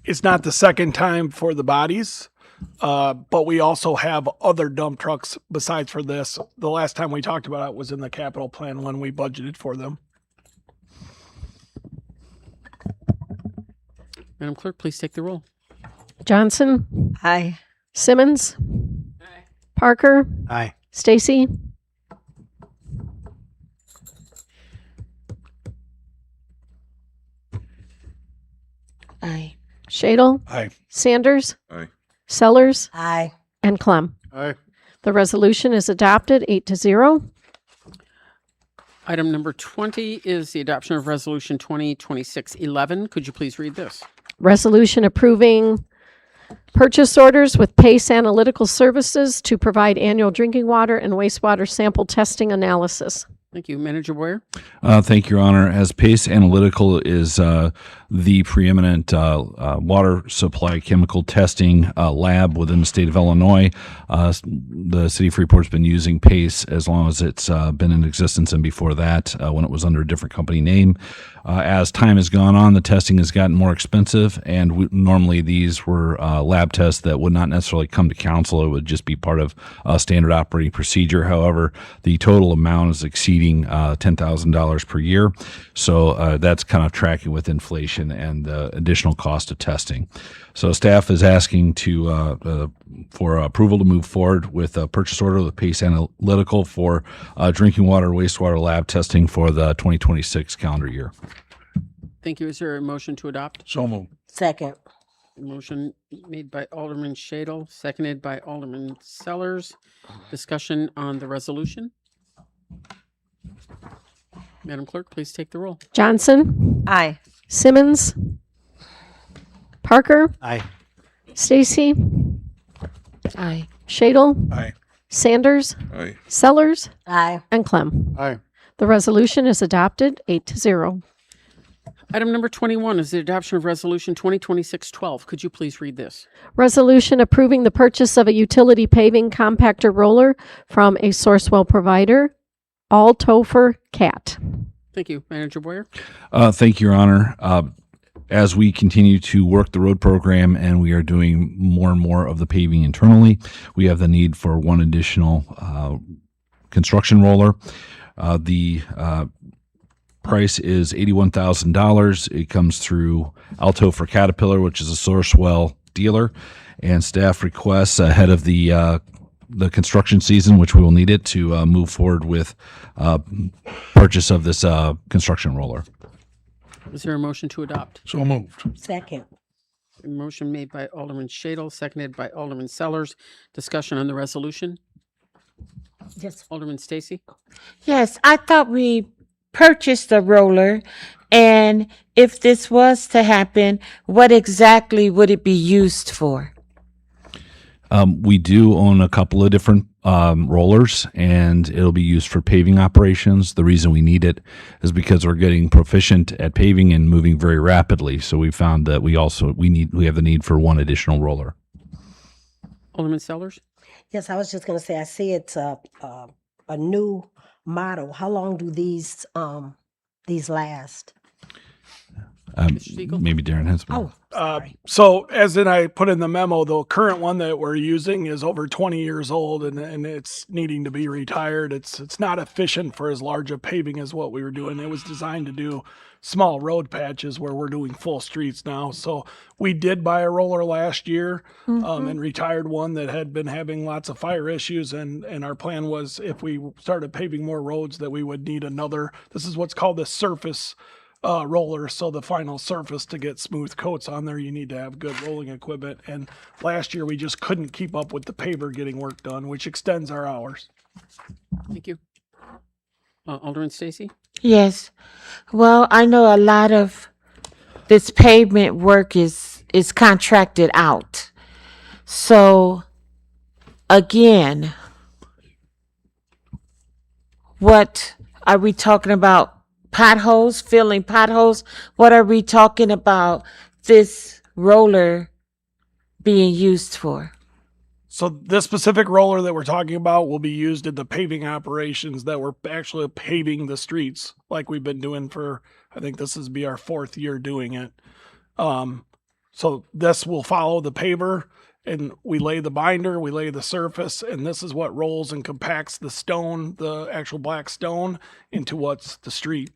It's not the second time for the bodies, but we also have other dump trucks besides for this. The last time we talked about it was in the capital plan when we budgeted for them. Madam Clerk, please take the roll. Johnson, Aye. Simmons, Parker, Aye. Stacy, Aye. Shadle, Aye. Sanders, Aye. Sellers, Aye. and Clem. Aye. The resolution is adopted 8-0. Item number 20 is the adoption of Resolution 2026-11. Could you please read this? Resolution approving purchase orders with Pace Analytical Services to provide annual drinking water and wastewater sample testing analysis. Thank you. Manager Boyer? Thank you, Your Honor. As Pace Analytical is the preeminent water supply chemical testing lab within the state of Illinois, the city of Freeport's been using Pace as long as it's been in existence, and before that, when it was under a different company name. As time has gone on, the testing has gotten more expensive, and normally these were lab tests that would not necessarily come to council. It would just be part of standard operating procedure. However, the total amount is exceeding $10,000 per year. So that's kind of tracking with inflation and the additional cost of testing. So staff is asking for approval to move forward with a purchase order with Pace Analytical for drinking water, wastewater lab testing for the 2026 calendar year. Thank you. Is there a motion to adopt? So moved. Second. A motion made by Alderman Shadle, seconded by Alderman Sellers. Discussion on the resolution? Madam Clerk, please take the roll. Johnson, Aye. Simmons, Parker, Aye. Stacy, Aye. Shadle, Aye. Sanders, Aye. Sellers, Aye. and Clem. Aye. The resolution is adopted 8-0. Item number 21 is the adoption of Resolution 2026-12. Could you please read this? Resolution approving the purchase of a utility paving compactor roller from a Sourcewell provider, All Topher Cat. Thank you. Manager Boyer? Thank you, Your Honor. As we continue to work the road program and we are doing more and more of the paving internally, we have the need for one additional construction roller. The price is $81,000. It comes through Alto for Caterpillar, which is a Sourcewell dealer, and staff requests ahead of the construction season, which we will need it to move forward with purchase of this construction roller. Is there a motion to adopt? So moved. Second. A motion made by Alderman Shadle, seconded by Alderman Sellers. Discussion on the resolution? Yes. Alderman Stacy? Yes, I thought we purchased a roller, and if this was to happen, what exactly would it be used for? We do own a couple of different rollers, and it'll be used for paving operations. The reason we need it is because we're getting proficient at paving and moving very rapidly. So we found that we have the need for one additional roller. Alderman Sellers? Yes, I was just going to say, I see it's a new model. How long do these last? Mr. Siegel? Maybe Darren has one. So as in I put in the memo, the current one that we're using is over 20 years old and it's needing to be retired. It's not efficient for as large a paving as what we were doing. It was designed to do small road patches where we're doing full streets now. So we did buy a roller last year and retired one that had been having lots of fire issues. And our plan was if we started paving more roads that we would need another. This is what's called the surface roller. So the final surface to get smooth coats on there, you need to have good rolling equipment. And last year we just couldn't keep up with the paver getting work done, which extends our hours. Thank you. Alderman Stacy? Yes. Well, I know a lot of this pavement work is contracted out. So again, what are we talking about? Potholes, filling potholes? What are we talking about this roller being used for? So this specific roller that we're talking about will be used in the paving operations that we're actually paving the streets like we've been doing for, I think this is be our 4th year doing it. So this will follow the paver and we lay the binder, we lay the surface, and this is what rolls and compacts the stone, the actual black stone into what's the street.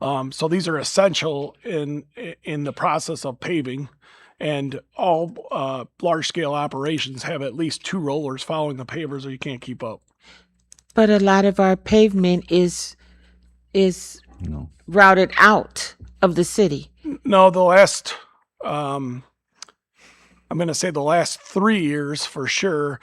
So these are essential in the process of paving. And all large-scale operations have at least 2 rollers following the pavers or you can't keep up. But a lot of our pavement is routed out of the city. No, the last, I'm going to say the last 3 years for sure,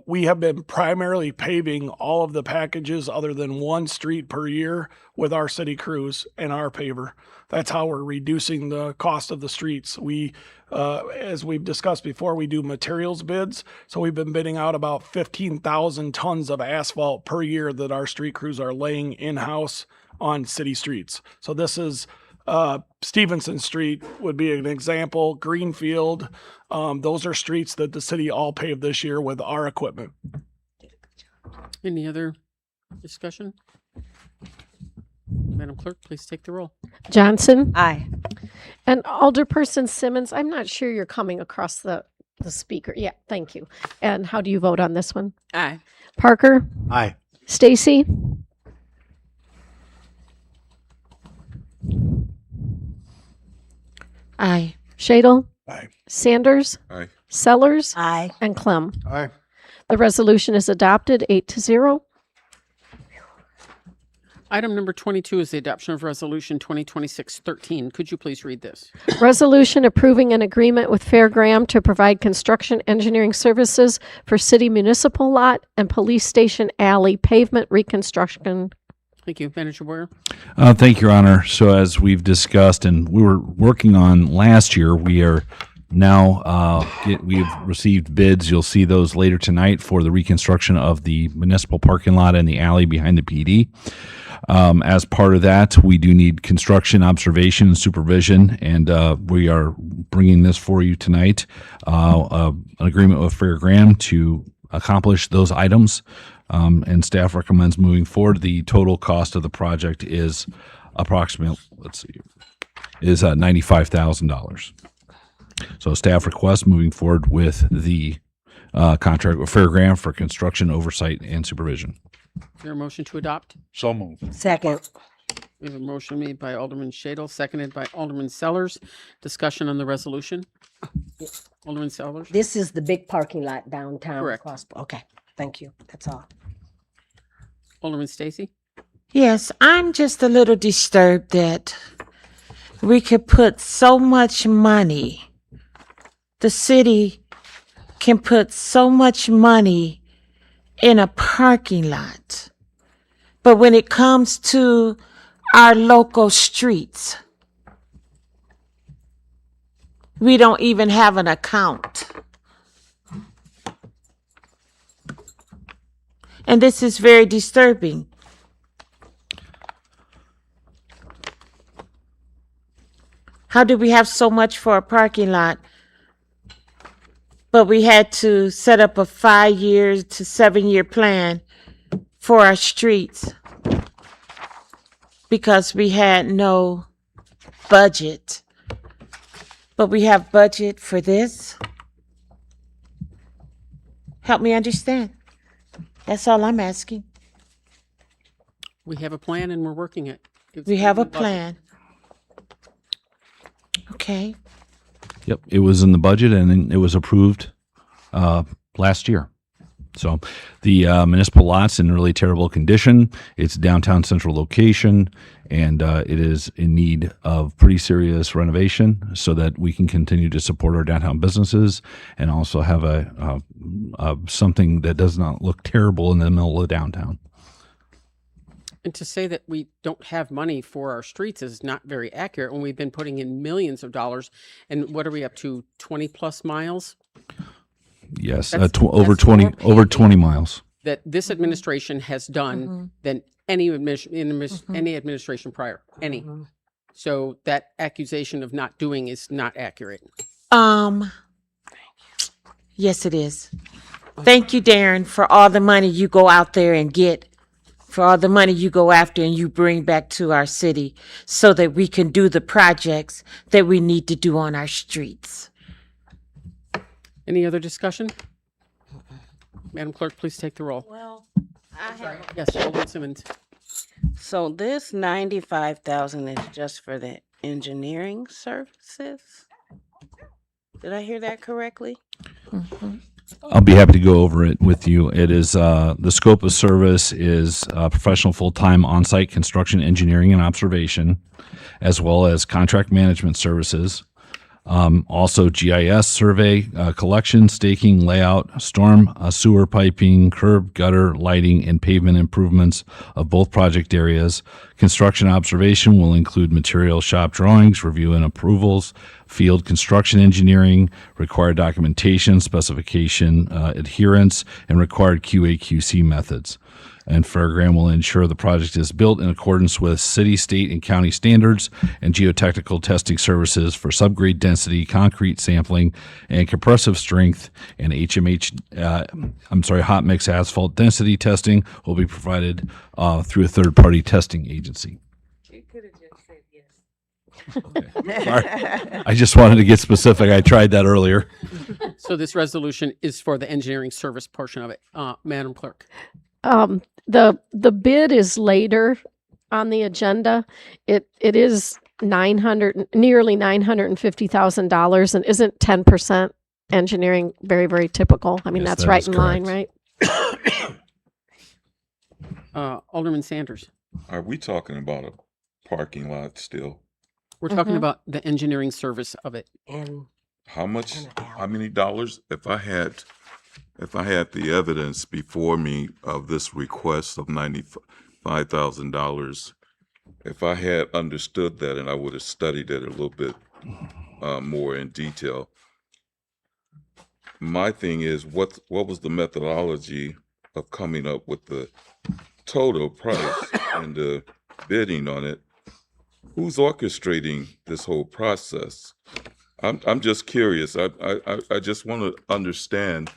we have been primarily paving all of the packages other than 1 street per year with our city crews and our paver. That's how we're reducing the cost of the streets. We, as we've discussed before, we do materials bids. So we've been bidding out about 15,000 tons of asphalt per year that our street crews are laying in-house on city streets. So this is Stevenson Street would be an example, Greenfield. Those are streets that the city all paved this year with our equipment. Any other discussion? Madam Clerk, please take the roll. Johnson? Aye. And Alderperson Simmons, I'm not sure you're coming across the speaker. Yeah, thank you. And how do you vote on this one? Aye. Parker? Aye. Stacy? Aye. Shadle? Aye. Sanders? Aye. Sellers? Aye. And Clem. Aye. The resolution is adopted 8-0. Item number 22 is the adoption of Resolution 2026-13. Could you please read this? Resolution approving an agreement with Fairgram to provide construction engineering services for city municipal lot and police station alley pavement reconstruction. Thank you. Manager Boyer? Thank you, Your Honor. So as we've discussed and we were working on last year, we are now, we've received bids. You'll see those later tonight for the reconstruction of the municipal parking lot and the alley behind the PD. As part of that, we do need construction observation and supervision, and we are bringing this for you tonight. An agreement with Fairgram to accomplish those items, and staff recommends moving forward. The total cost of the project is approximately, is $95,000. So staff requests moving forward with the contract with Fairgram for construction oversight and supervision. Is there a motion to adopt? So moved. Second. We have a motion made by Alderman Shadle, seconded by Alderman Sellers. Discussion on the resolution. Alderman Sellers? This is the big parking lot downtown. Correct. Okay, thank you. That's all. Alderman Stacy? Yes, I'm just a little disturbed that we could put so much money, the city can put so much money in a parking lot. But when it comes to our local streets, we don't even have an account. And this is very disturbing. How do we have so much for a parking lot, but we had to set up a 5-year to 7-year plan for our streets because we had no budget. But we have budget for this? Help me understand. That's all I'm asking. We have a plan and we're working it. It's We have in a the budget. plan. Okay. Yep, it was in the budget and it was approved last year. So the municipal lot's in really terrible condition. It's downtown central location, and it is in need of pretty serious renovation so that we can continue to support our downtown businesses and also have a something that does not look terrible in the middle of downtown. And to say that we don't have money for our streets is not very accurate when we've been putting in millions of dollars. And what are we up to, 20 plus miles? Yes, That's- over that's more 20 miles. That this administration has done than any any administration prior, any. So that accusation of not doing is not accurate. Yes, it is. Thank you, Darren, for all the money you go out there and get, for all the money you go after and you bring back to our city so that we can do the projects that we need to do on our streets. Any other discussion? Madam Clerk, please take the roll. Well, I have. Yes, Alderman Simmons. So this 95,000 is just for the engineering services? Did I hear that correctly? I'll be happy to go over it with you. It is the scope of service is professional full-time on-site construction engineering and observation, as well as contract management services. Also GIS survey, collection, staking, layout, storm sewer piping, curb, gutter, lighting, and pavement improvements of both project areas. Construction observation will include material shop drawings, review and approvals, field construction engineering, required documentation, specification adherence, and required QA/QC methods. And Fairground will ensure the project is built in accordance with city, state, and county standards and geotechnical testing services for subgrade density, concrete sampling, and compressive strength. And hot mix asphalt density testing will be provided through a third-party testing agency. You could have just said yes. Sorry. I just wanted to get specific. I tried that earlier. So this resolution is for the engineering service portion of it. Madam Clerk. The bid is later on the agenda. It is nearly $950,000, and isn't 10% engineering very, very typical? I mean, Yes, that's that right is in line, correct. right? Alderman Sanders. Are we talking about a parking lot still? We're talking about the engineering service of it. And How much, how many dollars? If I had the evidence before me of this request of $95,000, if I had understood that and I would have studied it a little bit more in detail, my thing is, what was the methodology of coming up with the total price and the bidding on it? Who's orchestrating this whole process? I'm just curious. I just want to understand,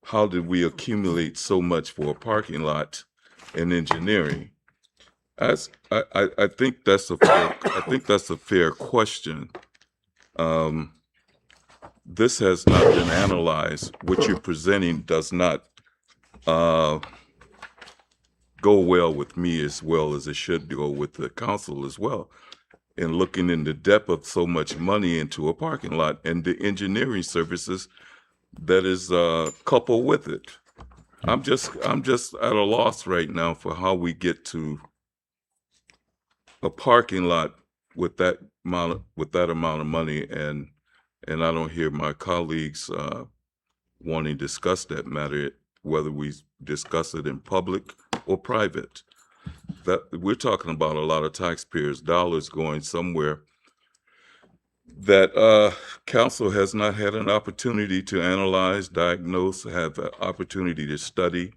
how did we accumulate so much for a parking lot in engineering? I think that's a fair question. This has not been analyzed. What you're presenting does not go well with me as well as it should go with the council as well. And looking in the depth of so much money into a parking lot and the engineering services that is coupled with it. I'm just at a loss right now for how we get to a parking lot with that amount of money, and I don't hear my colleagues wanting to discuss that matter, whether we discuss it in public or private. That we're talking about a lot of taxpayers' dollars going somewhere that council has not had an opportunity to analyze, diagnose, have an opportunity to study,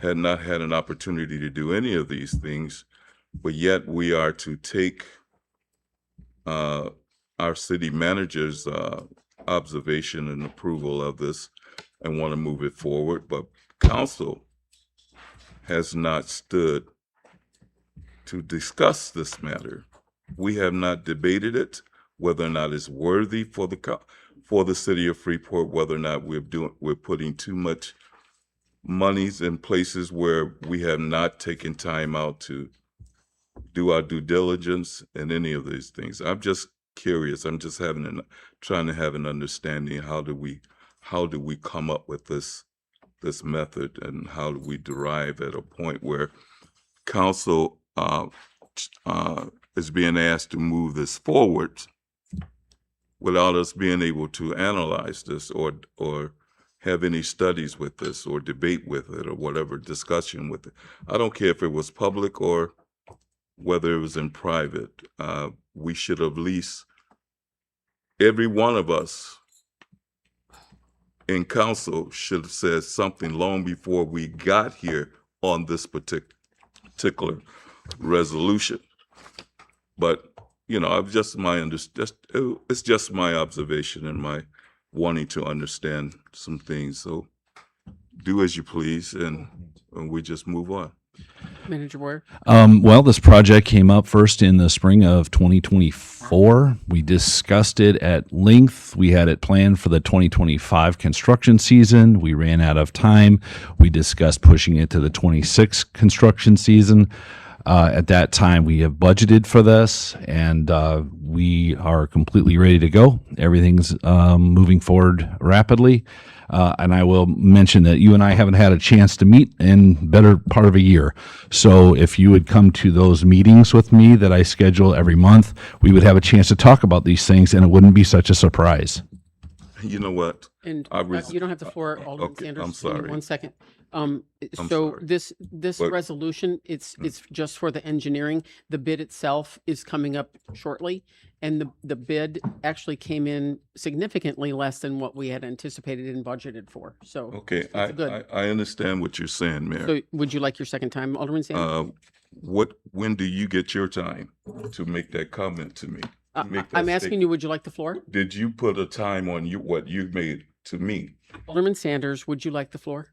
had not had an opportunity to do any of these things, but yet we are to take our city manager's observation and approval of this and want to move it forward, but council has not stood to discuss this matter We have not debated it, whether or not it's worthy for for the city of Freeport, whether or not we're putting too much monies in places where we have not taken time out to do our due diligence and any of these things. I'm just curious. I'm just trying to have an understanding. How do we come up with this method, and how do we derive at a point where council is being asked to move this forward without us being able to analyze this or have any studies with this or debate with it or whatever, discussion with it. I don't care if it was public or whether it was in private. We should have at least, every one of us in council should have said something long before we got here on this particular resolution. But, it's just my observation and my wanting to understand some things. So do as you please, and we just move on. Manager Boyer. Well, this project came up first in the spring of 2024. We discussed it at length. We had it planned for the 2025 construction season. We ran out of time. We discussed pushing it to the 26 construction season. At that time, we have budgeted for this, and we are completely ready to go. Everything's moving forward rapidly. And I will mention that you and I haven't had a chance to meet in better part of a year. So if you would come to those meetings with me that I schedule every month, we would have a chance to talk about these things, and it wouldn't be such a surprise. You know what? And you don't have the floor, Alderman Okay, Sanders. I'm sorry. 1 second. I'm So sorry. this But- resolution, it's just for the engineering. The bid itself is coming up shortly, and the bid actually came in significantly less than what we had anticipated and budgeted for. So Okay, it's good. I understand what you're saying, Mayor. So would you like your second time, Alderman Sanders? When do you get your time to make that comment to me? I'm asking you, would you like the floor? Did you put a time on what you made to me? Alderman Sanders, would you like the floor?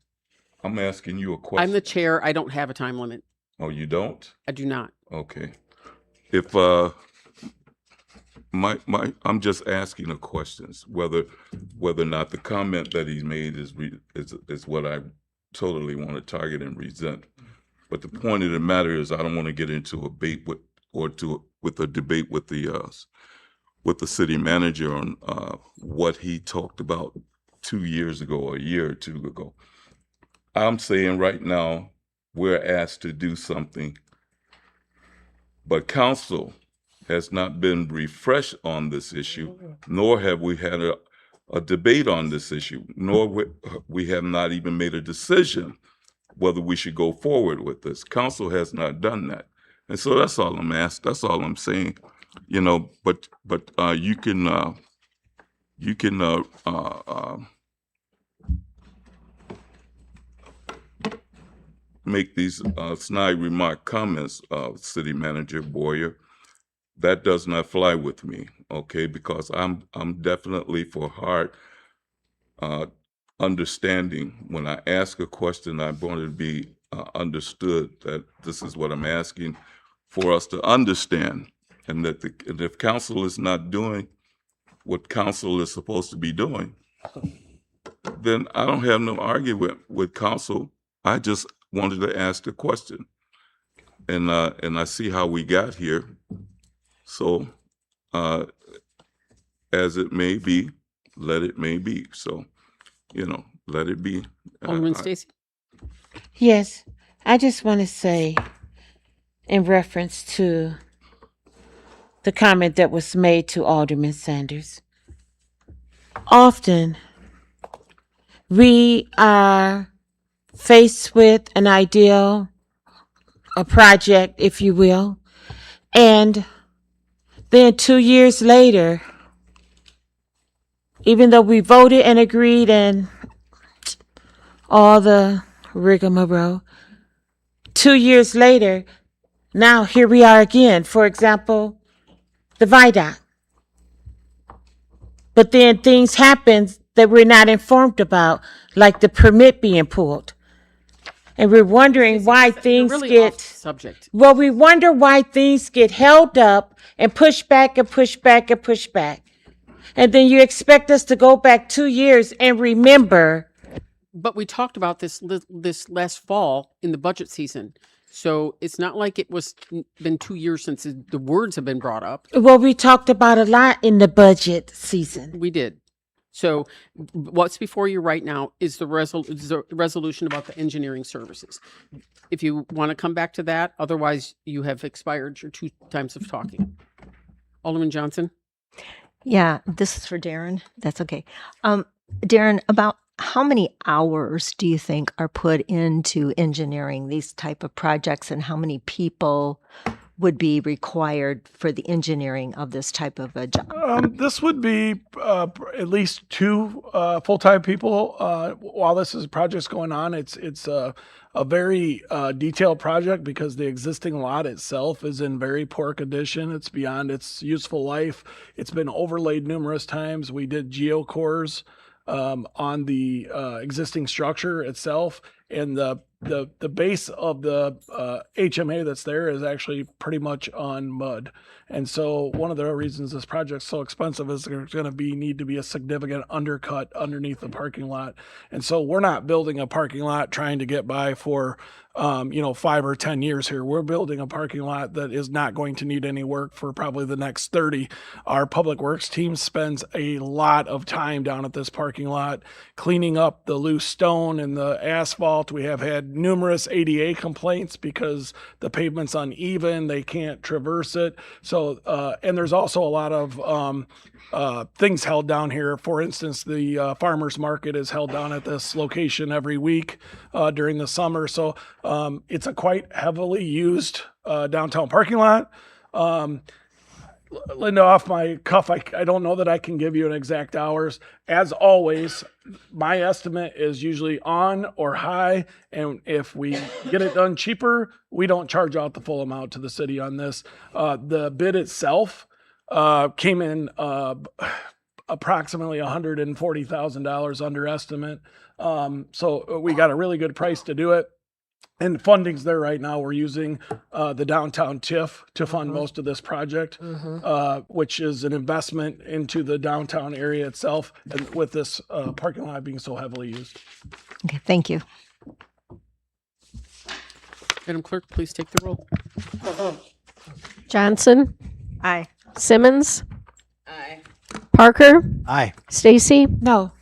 I'm asking you a question. I'm the chair. I don't have a time limit. Oh, you don't? I do not. Okay. If I'm just asking the questions, whether or not the comment that he's made is what I totally want to target and resent. But the point of the matter is, I don't want to get into a debate with a debate with the city manager on what he talked about 2 years ago or a year or two ago. I'm saying right now, we're asked to do something, but council has not been refreshed on this issue, nor have we had a debate on this issue, nor we have not even made a decision whether we should go forward with this. Council has not done that. And so that's all I'm asking. That's all I'm saying. But you can make these snide remark comments, City Manager Boyer. That does not fly with me, okay? Because I'm definitely for hard understanding. When I ask a question, I want it to be understood that this is what I'm asking for us to understand, and that and if council is not doing what council is supposed to be doing, then I don't have no argument with council. I just wanted to ask the question, and I see how we got here. So, as it may be, let it may be. So, let it be. Alderman Stacy? Yes, I just want to say, in reference to the comment that was made to Alderman Sanders, often we are faced with an ideal, a project, if you will, and then 2 years later, even though we voted and agreed and all the rigmarole, 2 years later, now here we are again. For example, the viaduct. But then things happen that we're not informed about, like the permit being pulled. And we're wondering why things Really get, off subject. well, we wonder why things get held up and pushed back and pushed back and pushed back. And then you expect us to go back 2 years and remember. But we talked about this last fall in the budget season. So it's not like it was been 2 years since the words have been brought up. Well, we talked about a lot in the budget season. We did. So what's before you right now is the resolution about the engineering services. If you want to come back to that, otherwise you have expired your 2 times of talking. Alderman Johnson? Yeah, this is for Darren. That's okay. Darren, about how many hours do you think are put into engineering these type of projects, and how many people would be required for the engineering of this type of a job? This would be at least 2 full-time people while this project's going on. It's a very detailed project because the existing lot itself is in very poor condition. It's beyond its useful life. It's been overlaid numerous times. We did geocores on the existing structure itself, and the base of the HMA that's there is actually pretty much on mud. And so one of the reasons this project's so expensive is there's going to need to be a significant undercut underneath the parking lot. And so we're not building a parking lot trying to get by for 5 or 10 years here. We're building a parking lot that is not going to need any work for probably the next 30. Our public works team spends a lot of time down at this parking lot cleaning up the loose stone and the asphalt. We have had numerous ADA complaints because the pavement's uneven, they can't traverse it. So and there's also a lot of things held down here. For instance, the farmers market is held down at this location every week during the summer. So it's a quite heavily used downtown parking lot. Linda, off my cuff, I don't know that I can give you an exact hours. As always, my estimate is usually on or high, and if we get it done cheaper, we don't charge out the full amount to the city on this. The bid itself came in approximately $140,000 under estimate. So we got a really good price to do it. And funding's there right now. We're using the downtown TIF to fund most of this project, which is an investment into the downtown area itself, and with this parking lot being so heavily used. Okay, thank you. Madam Clerk, please take the roll. Johnson, Aye. Simmons, Parker, Aye. Stacy, No.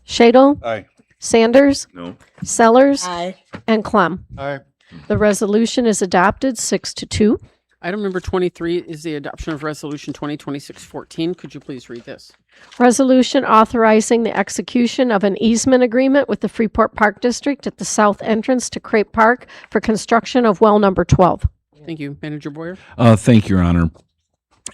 Shadle, Aye. Sanders, No. Sellers, Aye. and Clem. Aye. The resolution is adopted 6-2. Item number 23 is the adoption of Resolution 2026-14. Could you please read this? Resolution authorizing the execution of an easement agreement with the Freeport Park District at the south entrance to Crape Park for construction of well number 12. Thank you. Manager Boyer? Thank you, Your Honor.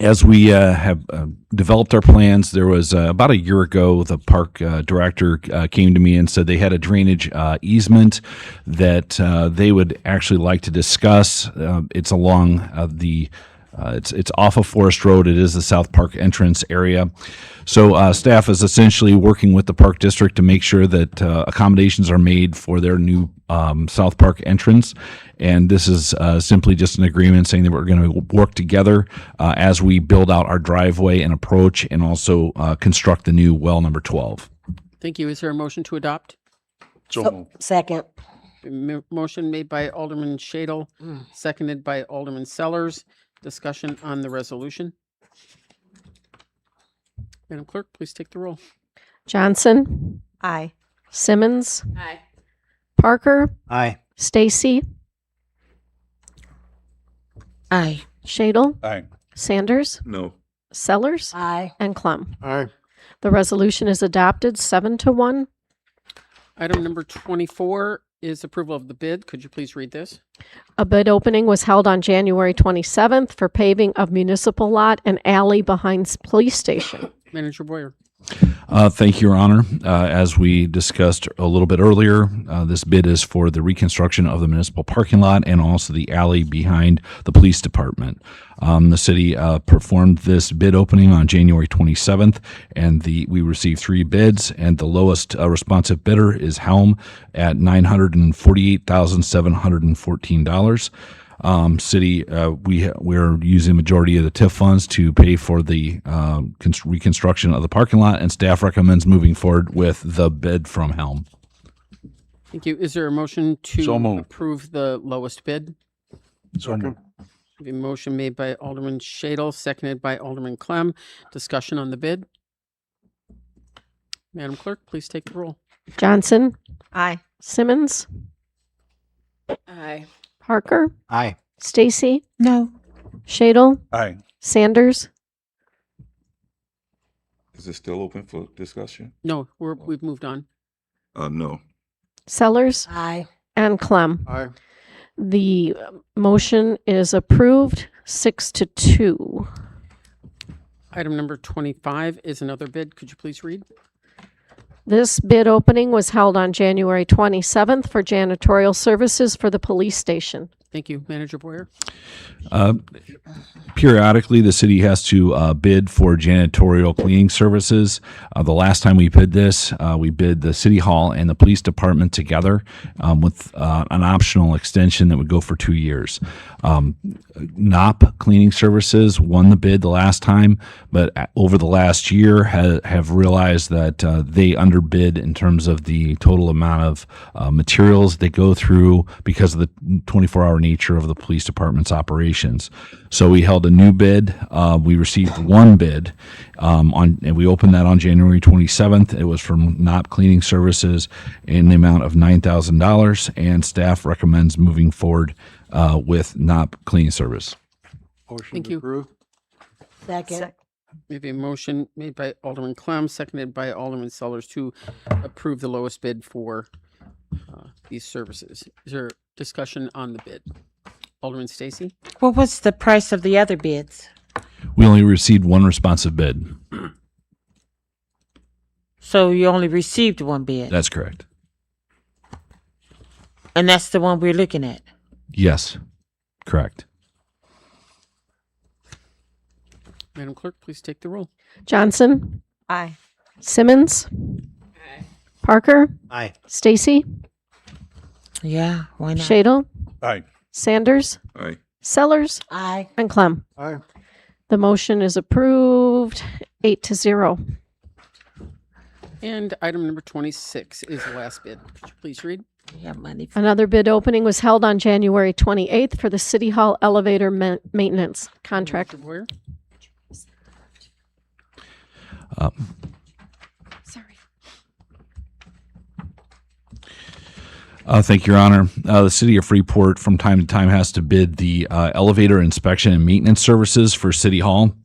As we have developed our plans, there was about a year ago, the park director came to me and said they had a drainage easement that they would actually like to discuss. It's along it's off of Forest Road. It is the South Park entrance area. So staff is essentially working with the park district to make sure that accommodations are made for their new South Park entrance. And this is simply just an agreement saying that we're going to work together as we build out our driveway and approach, and also construct the new well number 12. Thank you. Is there a motion to adopt? Second. Motion made by Alderman Shadle, seconded by Alderman Sellers. Discussion on the resolution. Madam Clerk, please take the roll. Johnson, Aye. Simmons, Aye. Parker, Aye. Stacy, Aye. Shadle, Aye. Sanders, No. Sellers, Aye. and Clem. Aye. The resolution is adopted 7-1. Item number 24 is approval of the bid. Could you please read this? A bid opening was held on January 27th for paving of municipal lot and alley behind police station. Manager Boyer? Thank you, Your Honor. As we discussed a little bit earlier, this bid is for the reconstruction of the municipal parking lot and also the alley behind the police department. The city performed this bid opening on January 27th, and we received 3 bids, and the lowest responsive bidder is Helm at $948,714. City, we're using the majority of the TIF funds to pay for the reconstruction of the parking lot, and staff recommends moving forward with the bid from Helm. Thank you. Is there a motion to So moved. approve the lowest bid? A motion made by Alderman Shadle, seconded by Alderman Clem. Discussion on the bid. Madam Clerk, please take the roll. Johnson, Aye. Simmons, Aye. Parker, Aye. Stacy, No. Shadle, Aye. Sanders, Is it still open for discussion? No, we've moved on. No. Sellers, Aye. and Clem. Aye. The motion is approved 6-2. Item number 25 is another bid. Could you please read? This bid opening was held on January 27th for janitorial services for the police station. Thank you. Manager Boyer. Periodically, the city has to bid for janitorial cleaning services. The last time we bid this, we bid the city hall and the police department together with an optional extension that would go for 2 years. NOP Cleaning Services won the bid the last time, but over the last year have realized that they underbid in terms of the total amount of materials they go through because of the 24-hour nature of the police department's operations. So we held a new bid. We received 1 bid and we opened that on January 27th. It was from NOP Cleaning Services in the amount of $9,000, and staff recommends moving forward with NOP Cleaning Service. Motion Thank to you. approve. Second. Maybe a motion made by Alderman Clem, seconded by Alderman Sellers to approve the lowest bid for these services. Is there discussion on the bid? Alderman Stacy? What was the price of the other bids? We only received 1 responsive bid. So you only received 1 bid, That's correct. and that's the one we're looking at. Yes, correct. Madam Clerk, please take the roll. Johnson, Aye. Simmons, Parker, Aye. Stacy, Yeah, why not? Shadle, Aye. Sanders, Aye. Sellers, Aye. and Clem. Aye. The motion is approved 8-0. And item number 26 is the last bid. Could you please read? Yeah, money. For Another bid opening was held on January 28th for the City Hall elevator maintenance contract. Manager Boyer? Thank you, Your Honor. The City of Freeport from time to time has to bid the elevator inspection and maintenance services for City Hall.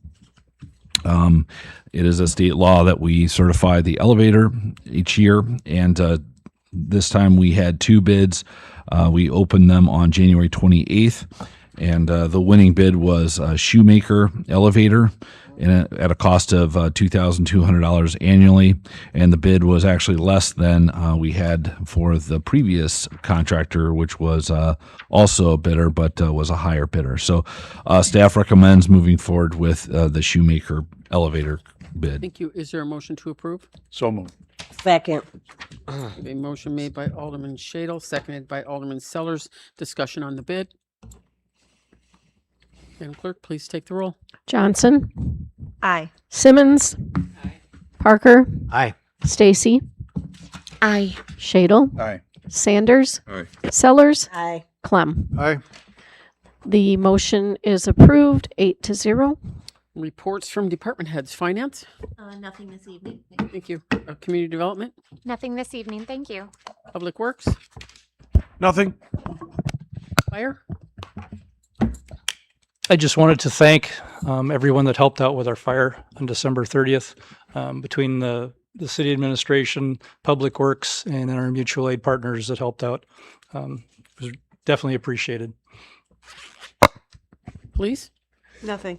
It is a state law that we certify the elevator each year, and this time we had 2 bids. We opened them on January 28th, and the winning bid was Shoemaker Elevator at a cost of $2,200 annually, and the bid was actually less than we had for the previous contractor, which was also a bidder, but was a higher bidder. So staff recommends moving forward with the Shoemaker Elevator bid. Thank you. Is there a motion to approve? So moved. Second. A motion made by Alderman Shadle, seconded by Alderman Sellers. Discussion on the bid. Madam Clerk, please take the roll. Johnson, Aye. Simmons, Parker, Aye. Stacy, Aye. Shadle, Aye. Sanders, Aye. Sellers, Aye. Clem. Aye. The motion is approved 8-0. Reports from department heads. Finance? Nothing this evening. Thank you. Community development? Nothing this evening, thank you. Public works? Nothing. Fire? I just wanted to thank everyone that helped out with our fire on December 30th, between the city administration, Public Works, and then our mutual aid partners that helped out. It was definitely appreciated. Police? Nothing.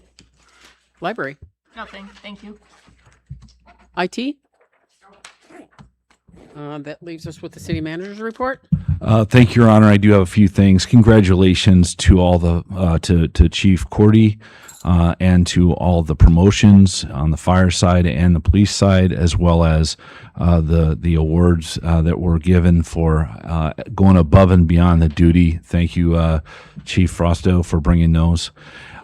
Library? Nothing, thank you. IT? That leaves us with the city manager's report. Thank you, Your Honor. I do have a few things. Congratulations to all the to Chief Cordy and to all the promotions on the fire side and the police side, as well as the awards that were given for going above and beyond the duty. Thank you, Chief Frosto, for bringing those.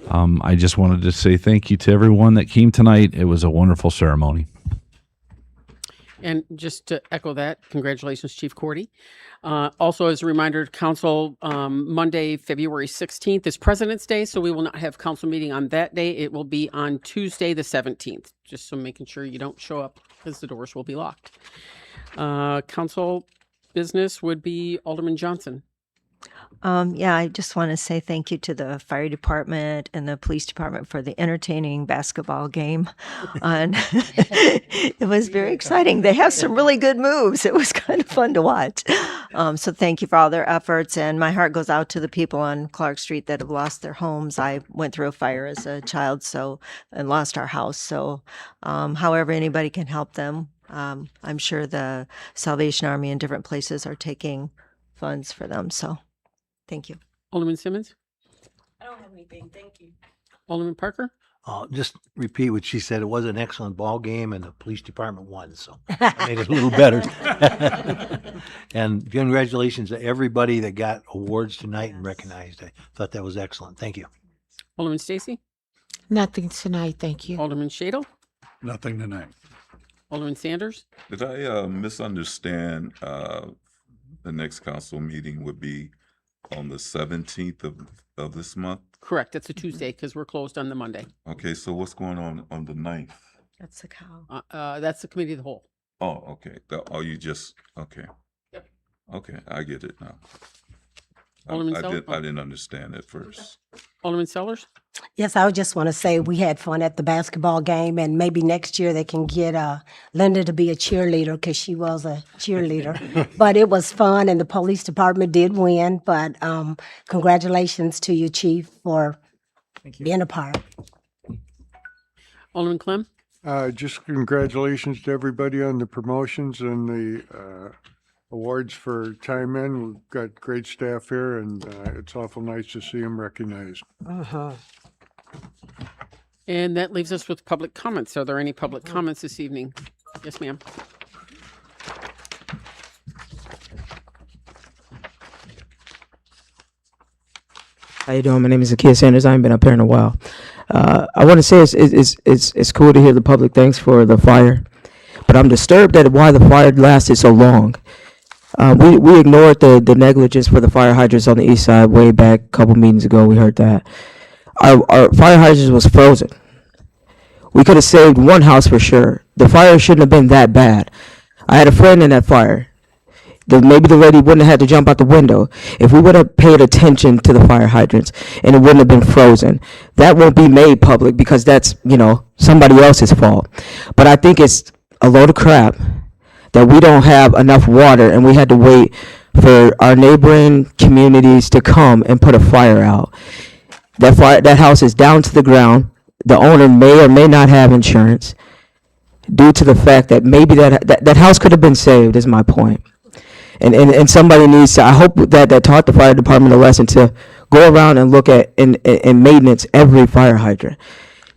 I just wanted to say thank you to everyone that came tonight. It was a wonderful ceremony. And just to echo that, congratulations, Chief Cordy. Also, as a reminder to council, Monday, February 16th is President's Day, so we will not have council meeting on that day. It will be on Tuesday, the 17th, just so making sure you don't show up because the doors will be locked. Council business would be Alderman Johnson. Yeah, I just want to say thank you to the fire department and the police department for the entertaining basketball game. And it was very exciting. They have some really good moves. It was kind of fun to watch. So thank you for all their efforts. And my heart goes out to the people on Clark Street that have lost their homes. I went through a fire as a child and lost our house. So however anybody can help them, I'm sure the Salvation Army in different places are taking funds for them. So thank you. Alderman Simmons? I don't have anything. Thank you. Alderman Parker? Just repeat what she said. It was an excellent ball game, and the police department won, so that made it a little better. And congratulations to everybody that got awards tonight and recognized. I thought that was excellent. Thank you. Alderman Stacy? Nothing tonight, thank you. Alderman Shadle? Nothing tonight. Alderman Sanders? Did I misunderstand? The next council meeting would be on the 17th of this month? Correct. It's a Tuesday because we're closed on the Monday. Okay, so what's going on the 9th? That's the cow. That's the committee of the whole. Oh, okay. Okay. Yep. Okay, I get it now. Alderman I Sellers? didn't understand at first. Alderman Sellers? Yes, I would just want to say we had fun at the basketball game, and maybe next year they can get Linda to be a cheerleader because she was a cheerleader. But it was fun, and the police department did win. But congratulations to you, Chief, for being a part. Alderman Clem? Just congratulations to everybody on the promotions and the awards for time in. We've got great staff here, and it's awful nice to see them recognized. And that leaves us with public comments. Are there any public comments this evening? Yes, ma'am. How you doing? My name is Zakiya Sanders. I haven't been up here in a while. I want to say it's cool to hear the public thanks for the fire, but I'm disturbed at why the fire lasted so long. We ignored the negligence for the fire hydrants on the east side way back a couple meetings ago. We heard that. Our fire hydrants was frozen. We could have saved one house for sure. The fire shouldn't have been that bad. I had a friend in that fire. Maybe the lady wouldn't have had to jump out the window if we would have paid attention to the fire hydrants and it wouldn't have been frozen. That won't be made public because that's, somebody else's fault. But I think it's a load of crap that we don't have enough water and we had to wait for our neighboring communities to come and put a fire out. That house is down to the ground. The owner may or may not have insurance due to the fact that maybe that house could have been saved, is my point. And somebody needs to, I hope that taught the fire department a lesson to go around and look at and maintenance every fire hydrant,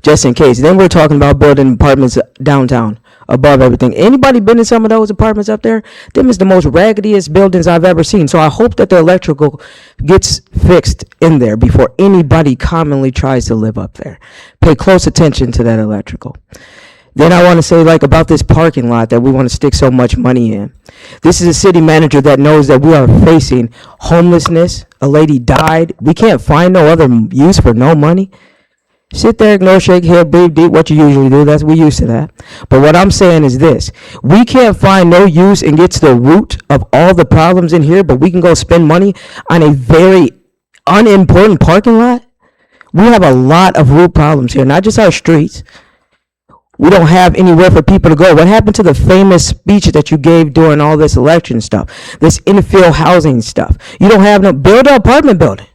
just in case. Then we're talking about building apartments downtown above everything. Anybody been in some of those apartments up there? Them is the most raggediest buildings I've ever seen. So I hope that the electrical gets fixed in there before anybody commonly tries to live up there. Pay close attention to that electrical. Then I want to say about this parking lot that we want to stick so much money in. This is a city manager that knows that we are facing homelessness. A lady died. We can't find no other use for no money. Sit there, ignore, shake head, breathe deep, what you usually do. We used to that. But what I'm saying is this. We can't find no use and get to the root of all the problems in here, but we can go spend money on a very unimportant parking lot. We have a lot of root problems here, not just our streets. We don't have anywhere for people to go. What happened to the famous speech that you gave during all this election stuff, this infill housing stuff? You don't have build an apartment building.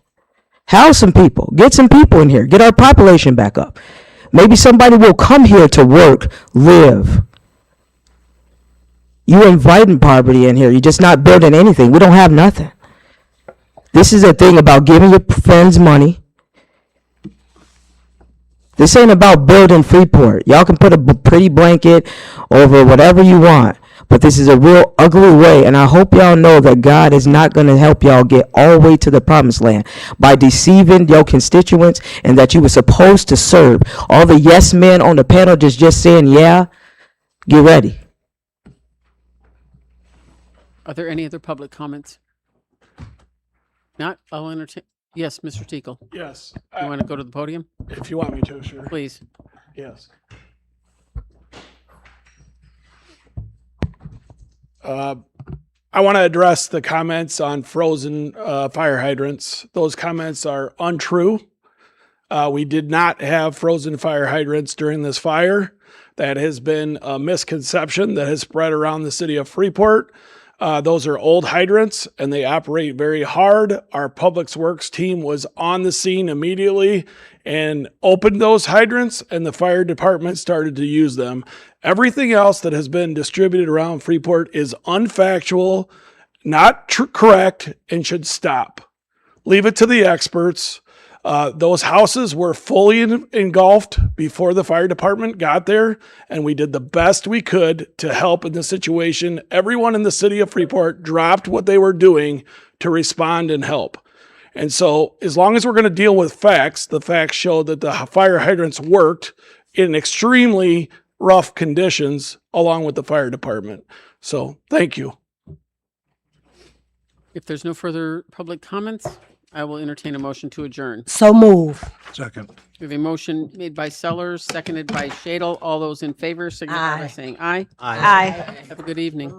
House some people. Get some people in here. Get our population back up. Maybe somebody will come here to work, live, You inviting poverty in here. You're just not building anything. We don't have nothing. This is a thing about giving your friends money. This ain't about building Freeport. Y'all can put a pretty blanket over whatever you want, but this is a real ugly way, and I hope y'all know that God is not going to help y'all get all the way to the promised land by deceiving your constituents and that you were supposed to serve. All the yes men on the panel just saying, yeah, get ready. Are there any other public comments? Not, I'll entertain. Yes, Mr. Teagle. Yes. You want to go to the podium? If you want me to, sure. Please. Yes. I want to address the comments on frozen fire hydrants. Those comments are untrue. We did not have frozen fire hydrants during this fire. That has been a misconception that has spread around the city of Freeport. Those are old hydrants and they operate very hard. Our Public Works team was on the scene immediately and opened those hydrants, and the fire department started to use them. Everything else that has been distributed around Freeport is unfactual, not correct, and should stop. Leave it to the experts. Those houses were fully engulfed before the fire department got there, and we did the best we could to help in the situation. Everyone in the city of Freeport dropped what they were doing to respond and help. And so as long as we're going to deal with facts, the facts show that the fire hydrants worked in extremely rough conditions along with the fire department. So thank you. If there's no further public comments, I will entertain a motion to adjourn. So move. Second. We have a motion made by Sellers, seconded by Shadle. All those in favor signify by saying aye. Aye. Have a good evening.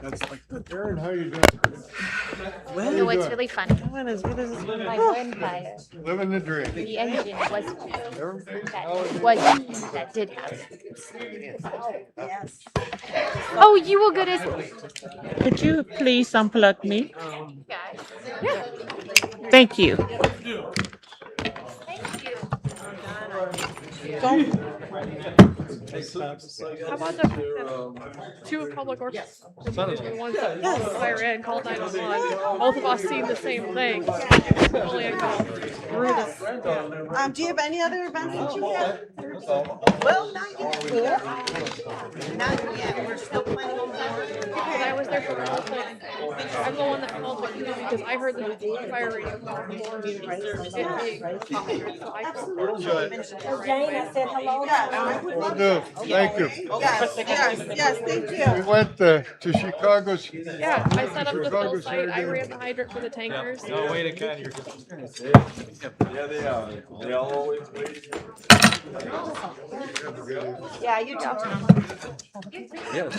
That's like, Darren, how you doing? You know what's really funny? My bonfire, Living the dream. the engine was that did have. Oh, you were good as. Could you please unplug me? Thank you. How about the two public works? The ones that called the fire in, called 911. Both of us seen the same thing. Fully engulfed. Do you have any other events that you have? Well, not yet. Not yet. We're still planning on that. Because I was there for the whole thing. I'm the one that called the community because I heard the fire radio call before it being. So I Jane, I said hello. Will do. Thank you. Yes, thank you. We went to Chicago's. Yeah, I set up the fill site. I ran the hydrant for the tankers. No, wait a minute, you're. Yeah, they are. They always wait. Yeah, you too. Yes.